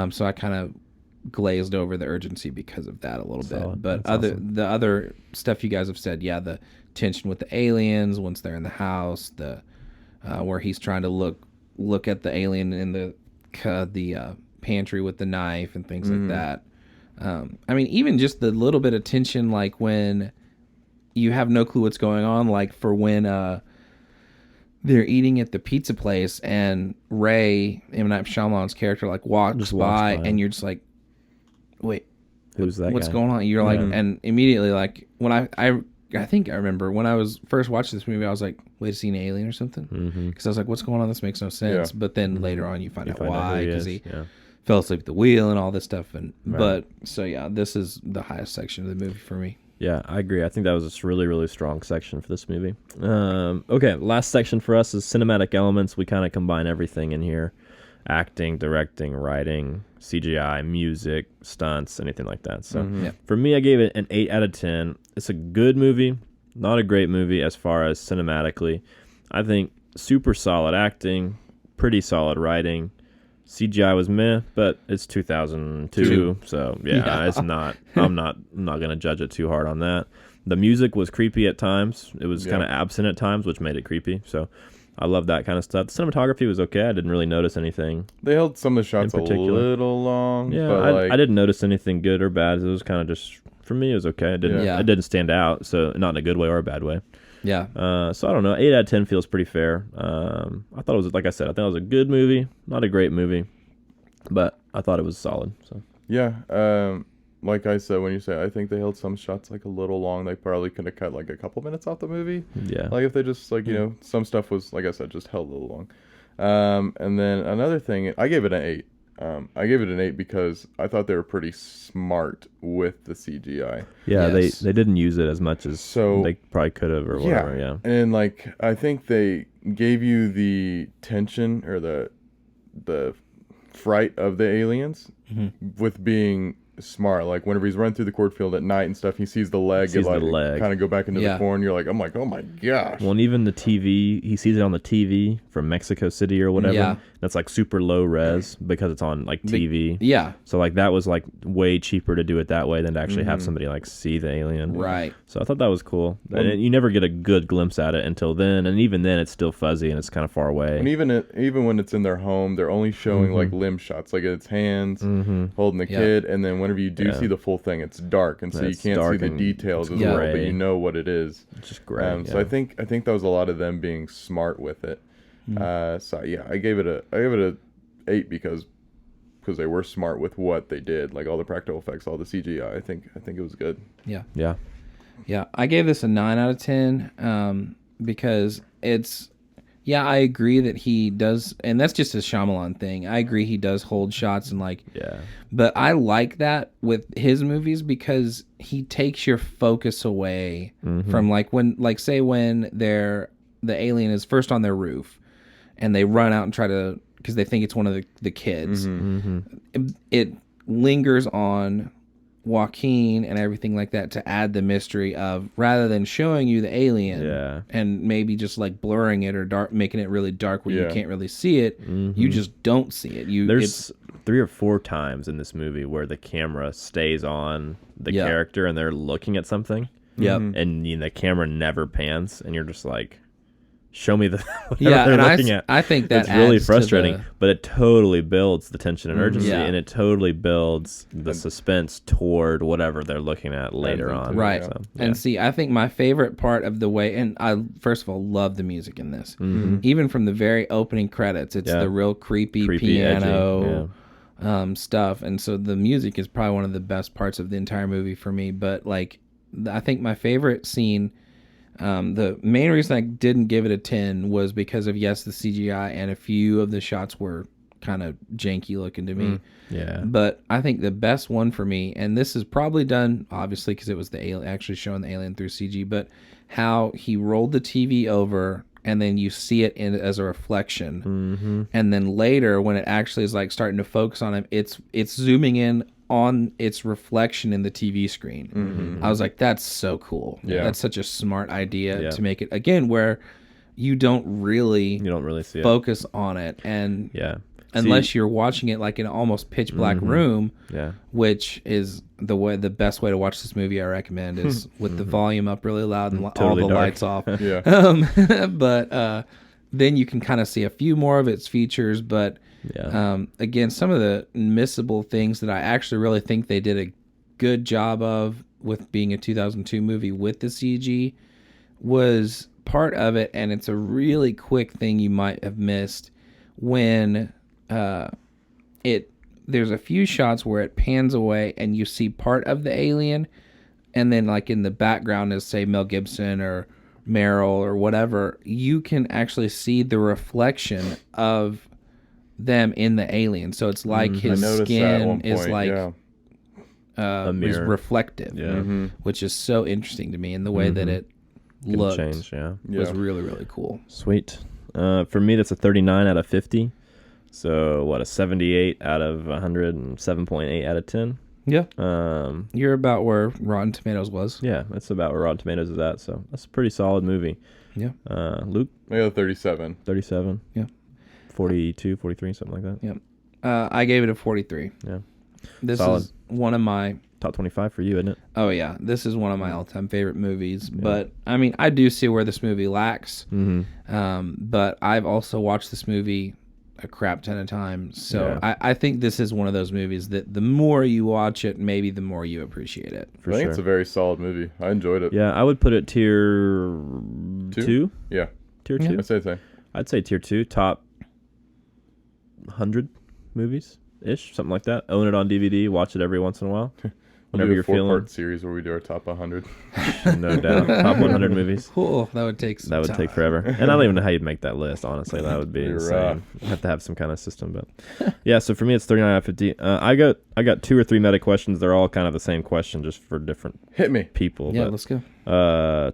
So I kind of glazed over the urgency because of that a little bit. But the other stuff you guys have said, the tension with the aliens once they're in the house, the where he's trying to look at the alien in the pantry with the knife and things like that. I mean, even just the little bit of tension, like when you have no clue what's going on, like for when they're eating at the pizza place and Ray, M. Night Shyamalan's character, like walks by and you're just like, wait, who's that what's guy? going on? You're like, and immediately, like, when I think I remember when I was first watching this movie, I was like, wait, is he an alien or something? Because I was like, what's going on? This makes no sense. But then later on you find out why, because he fell asleep at the wheel and all this stuff. But so this is the highest section of the movie for me. Yeah, I agree. I think that was a really, really strong section for this movie. Okay, last section for us is cinematic elements. We kind of combine everything in here. Acting, directing, writing, CGI, music, stunts, anything like that. So for me, I gave it an 8 out of 10. It's a good movie, not a great movie as far as cinematically. I think super solid acting, pretty solid writing. CGI was meh, but it's 2002, so it's not. I'm not gonna judge it too hard on that. The music was creepy at times. It was kind of absent at times, which made it creepy. So I love that kind of stuff. The cinematography was okay. I didn't really notice anything. They held some of the shots a little long. Yeah, but I didn't notice anything good or bad. It was kind of just, for me, it was okay. It didn't stand out. So not in a good way or a bad way. Yeah. So I don't know. 8 out of 10 feels pretty fair. I thought it was, like I said, I thought it was a good movie, not a great movie, but I thought it was solid. So yeah. Like I said, when you say, I think they held some shots like a little long. They probably could have cut like a couple minutes off the movie. Yeah. Like if they just like, some stuff was, like I said, just held a little long. And then another thing, I gave it an 8. I gave it an 8 because I thought they were pretty smart with the CGI. Yeah, they didn't use it as much as they probably could have or whatever. Yeah. And like I think they gave you the tension or the fright of the aliens with being smart. Like whenever he's running through the cornfield at night and stuff, he sees the leg, kind of go back into the corn. You're like, I'm like, oh my gosh. Well, and even the TV, he sees it on the TV from Mexico City or whatever. Yeah. That's like super low res because it's on like TV. Yeah. So like that was like way cheaper to do it that way than to actually have somebody like see the alien. Right. So I thought that was cool. And you never get a good glimpse at it until then, and even then it's still fuzzy and it's kind of far away. And even when it's in their home, they're only showing like limb shots, like its hands holding the kid, and then whenever you do see the full thing, it's dark, and so you can't see the details as well, but you know what it is. It's just great. So I think that was a lot of them being smart with it. So yeah, I gave it a 8 because they were smart with what they did, like all the practical effects, all the CGI. I think it was good. Yeah. I gave this a 9 out of 10 because it's. Yeah, I agree that he does, and that's just a Shyamalan thing. I agree he does hold shots and like. Yeah. But I like that with his movies because he takes your focus away from like when the alien is first on their roof, and they run out and try to, because they think it's one of the kids. It lingers on Joaquin and everything like that to add the mystery of, rather than showing you the alien and maybe just like blurring it or making it really dark where you can't really see it, you just don't see it. There's 3 or 4 times in this movie where the camera stays on the character and they're looking at something. And the camera never pans, and you're just like, show me the whatever they're looking at. I think that's really frustrating, but it totally builds the tension and urgency, and it totally builds the suspense toward whatever they're looking at later on. Right. So, and see, I think my favorite part of the way, and I first of all love the music in this, even from the very opening credits, it's the real creepy piano stuff, and so the music is probably one of the best parts of the entire movie for me. But like, I think my favorite scene. The main reason I didn't give it a 10 was because of, the CGI, and a few of the shots were kind of janky looking to me. But I think the best one for me, and this is probably done, obviously, because it was the alien, actually showing the alien through CG, but how he rolled the TV over, and then you see it as a reflection. And then later, when it actually is like starting to focus on him, it's zooming in on its reflection in the TV screen. I was like, that's so cool. That's such a smart idea to make it, again, where you don't really see focus on it. And unless you're watching it like in an almost pitch black room, which is the best way to watch this movie, I recommend, is with the volume up really loud and totally all the dark. lights off. But then you can kind of see a few more of its features, but again, some of the missable things that I actually really think they did a good job of with being a 2002 movie with the CG was part of it, and it's a really quick thing you might have missed when there's a few shots where it pans away and you see part of the alien, and then like in the background is, say, Mel Gibson or Meryl or whatever, you can actually see the reflection of them in the alien. So it's like his skin is like is reflective, which is so interesting to me, and the way that it looked was really, really cool. Sweet. For me, that's a 39 out of 50. So a 78 out of 100 and 7.8 out of 10. Yeah. You're about where Rotten Tomatoes was. Yeah, that's about where Rotten Tomatoes is at. So that's a pretty solid movie. Yeah. Luke? I got 37. 37. Yeah. 42, 43, something like that. Yeah. I gave it a 43. Yeah. This solid. Is one of my... Top 25 for you, isn't it? Oh, yeah. This is one of my all-time favorite movies. Yeah. But, I mean, I do see where this movie lacks. But I've also watched this movie a crap ton of times. So I think this is one of those movies that the more you watch it, maybe the more you appreciate it. I think it's a very solid movie. I enjoyed it. Yeah, I would put it tier 2. Yeah. Tier 2? I'd say tier 2. Top 100 movies-ish, something like that. Own it on DVD. Watch it every once in a while. Whenever you're feeling. We'll do a 4-part series where we do our top 100. No doubt. Top 100 movies. Cool. That would take some time. That would take forever. And I don't even know how you'd make that list, honestly. That would be insane. You have to have some kind of system. But yeah, so for me, it's 39 out of 50. I got 2 or 3 meta questions. They're all kind of the same question, just for different people. Yeah, but, let's go.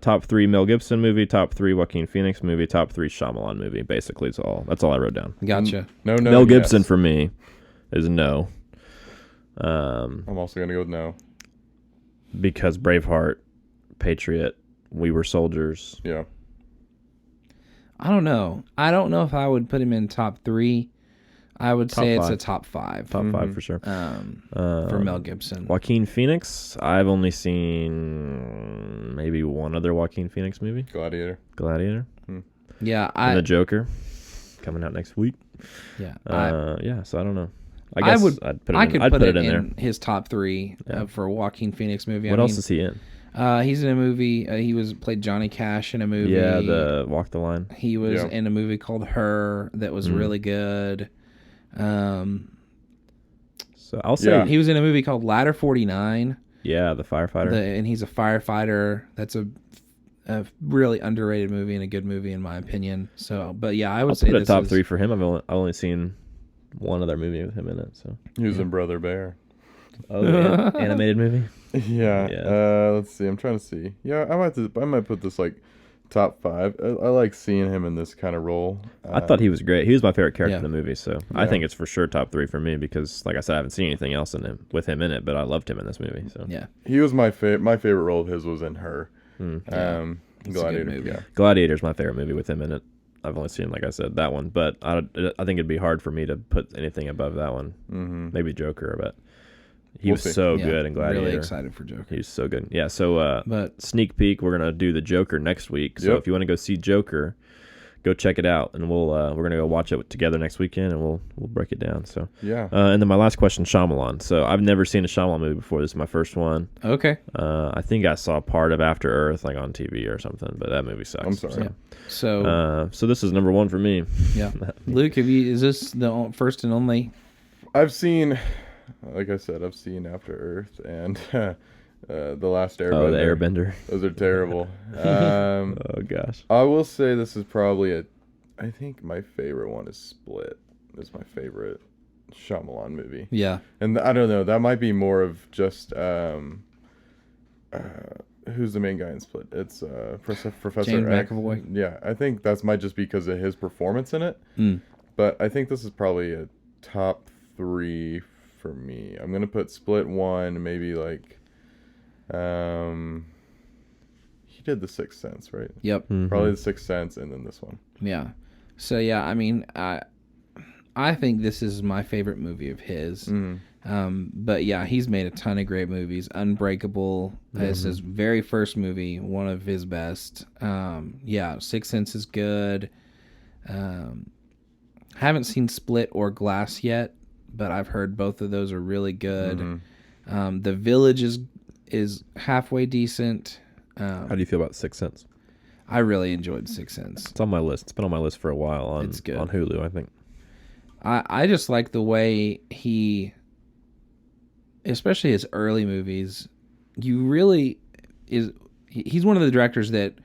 Top 3 Mel Gibson movie, top 3 Joaquin Phoenix movie, top 3 Shyamalan movie. Basically, that's all I wrote down. Gotcha. No, Mel Gibson for me is no. I'm also gonna go with no. Because Braveheart, Patriot, We Were Soldiers. Yeah. I don't know. I don't know if I would put him in top 3. I would Top say it's 5. a top 5. Top 5 for sure. For Mel Gibson. Joaquin Phoenix. I've only seen maybe one other Joaquin Phoenix movie. Gladiator. Yeah, And The Joker coming out next week. Yeah, so I don't know. I guess I'd put it in there. His top 3 for Joaquin Phoenix movie. What else is he in? He's in a movie. He played Johnny Cash in a movie. Yeah, the Walk the Line. He was in a movie called Her that was really good. So I'll say he was in a movie called Ladder 49. Yeah, the firefighter. And he's a firefighter. That's a really underrated movie and a good movie in my opinion. So, but yeah, I would say put a top 3 for him. I've only seen one other movie with him in it. So He was in Brother Bear. Oh, animated movie. Yeah. Let's see. I'm trying to see. Yeah, I might put this like top 5. I like seeing him in this kind of role. I thought he was great. He was my favorite character in the movie, so I think it's for sure top 3 for me because, like I said, I haven't seen anything else with him in it, but I loved him in this movie. So yeah, he was my favorite role of his was in Her. Gladiator. Yeah. Gladiator's my favorite movie with him in it. I've only seen, like I said, that one, but I think it'd be hard for me to put anything above that one. Maybe Joker, but he was so good in Gladiator. Really excited for Joker. He's so good. Yeah. So, but sneak peek, we're gonna do the Joker next week. So if you want to go see Joker, go check it out, and we're gonna go watch it together next weekend, and we'll break it down. So yeah. And then my last question, Shyamalan. So I've never seen a Shyamalan movie before. This is my first one. Okay. I think I saw part of After Earth like on TV or something, but that movie sucks. I'm sorry. So this is number 1 for me. Yeah. Luke, is this the first and only? I've seen, like I said, After Earth and The Last Airbender. Oh, the Airbender. Those are terrible. Oh gosh. I will say this is probably I think my favorite one is Split. It's my favorite Shyamalan movie. Yeah. And I don't know, that might be more of just who's the main guy in Split? It's Professor James X. McAvoy. Yeah, I think that might just because of his performance in it. But I think this is probably a top 3 for me. I'm gonna put Split 1, maybe like he did The Sixth Sense, right? Yep. Mm-hmm. Probably The Sixth Sense and then this one. Yeah. So yeah, I mean, I think this is my favorite movie of his. But yeah, he's made a ton of great movies. Unbreakable is his very first movie, one of his best. Yeah, Sixth Sense is good. Haven't seen Split or Glass yet, but I've heard both of those are really good. The Village is halfway decent. How do you feel about Sixth Sense? I really enjoyed Sixth Sense. It's on my list. It's been on my list for a while on It's good. on Hulu, I think. I just like the way he, especially his early movies, he's one of the directors that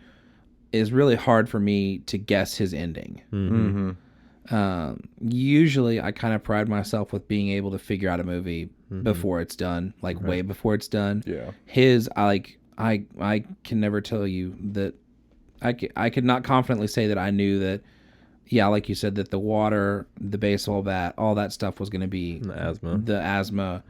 is really hard for me to guess his ending. Usually I kind of pride myself with being able to figure out a movie before it's done, like way before it's done. Yeah. His, I can never tell you that I could not confidently say that I knew that, yeah, like you said, that the water, the baseball bat, all that stuff was going to be The asthma.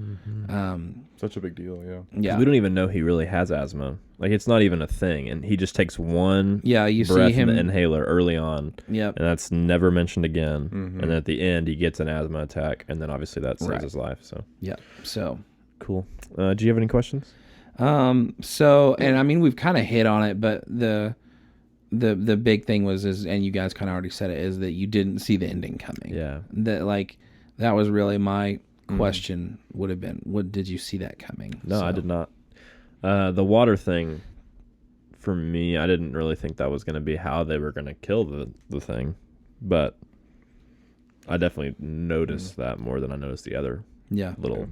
Such a big deal, yeah. Yeah. We don't even know he really has asthma. Like, it's not even a thing, and he just takes one you breath see him in the inhaler early on, Yep. and that's never mentioned again. And then at the end, he gets an asthma attack, and then obviously that saves his life. So Yeah. So cool. Do you have any questions? So, and I mean, we've kind of hit on it, but the big thing was, and you guys kind of already said it, is that you didn't see the ending coming. Yeah. That was really my question would have been, did you see that coming? No, I did not. The water thing, for me, I didn't really think that was going to be how they were going to kill the thing, but I definitely noticed that more than I noticed the other little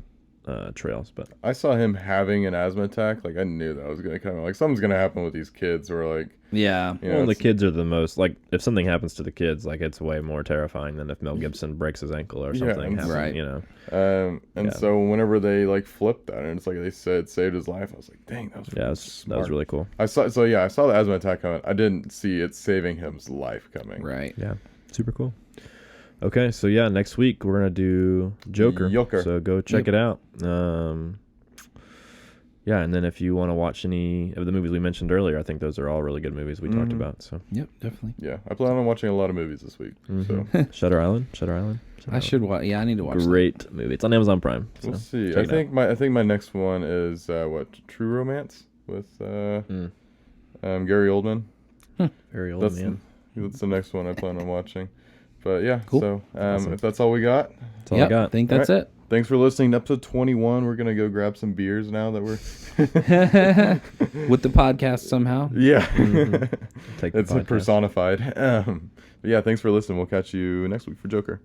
trails. But I saw him having an asthma attack. Like, I knew that was going to come. Like, something's going to happen with these kids. Or like, yeah. You know, well, the kids are the most, like, if something happens to the kids, like, it's way more terrifying than if Mel Gibson breaks his ankle or something happens, right. you know. So whenever they like flipped that and it's like they said saved his life, I was like, dang, that was that was really cool. I saw the asthma attack coming. I didn't see it saving his life coming. Right. Yeah, super cool. Okay, so yeah, next week we're gonna do Joker. Joker. So go check it out. Yeah, and then if you want to watch any of the movies we mentioned earlier, I think those are all really good movies we talked about. So Yep, definitely. Yeah, I plan on watching a lot of movies this week. So Shutter Island. I should watch. Yeah, I need to watch. Great movie. It's on Amazon Prime. So we'll see. check it out. I think my next one is True Romance with Gary Oldman. Very old, That's man. that's the next one I plan on watching. But yeah, Cool. so Awesome. if that's all we got, That's all I got. I think that's it. thanks for listening to episode 21. We're gonna go grab some beers now that we're With the podcast somehow. yeah. Take the It's podcast. personified. But yeah, thanks for listening. We'll catch you next week for Joker.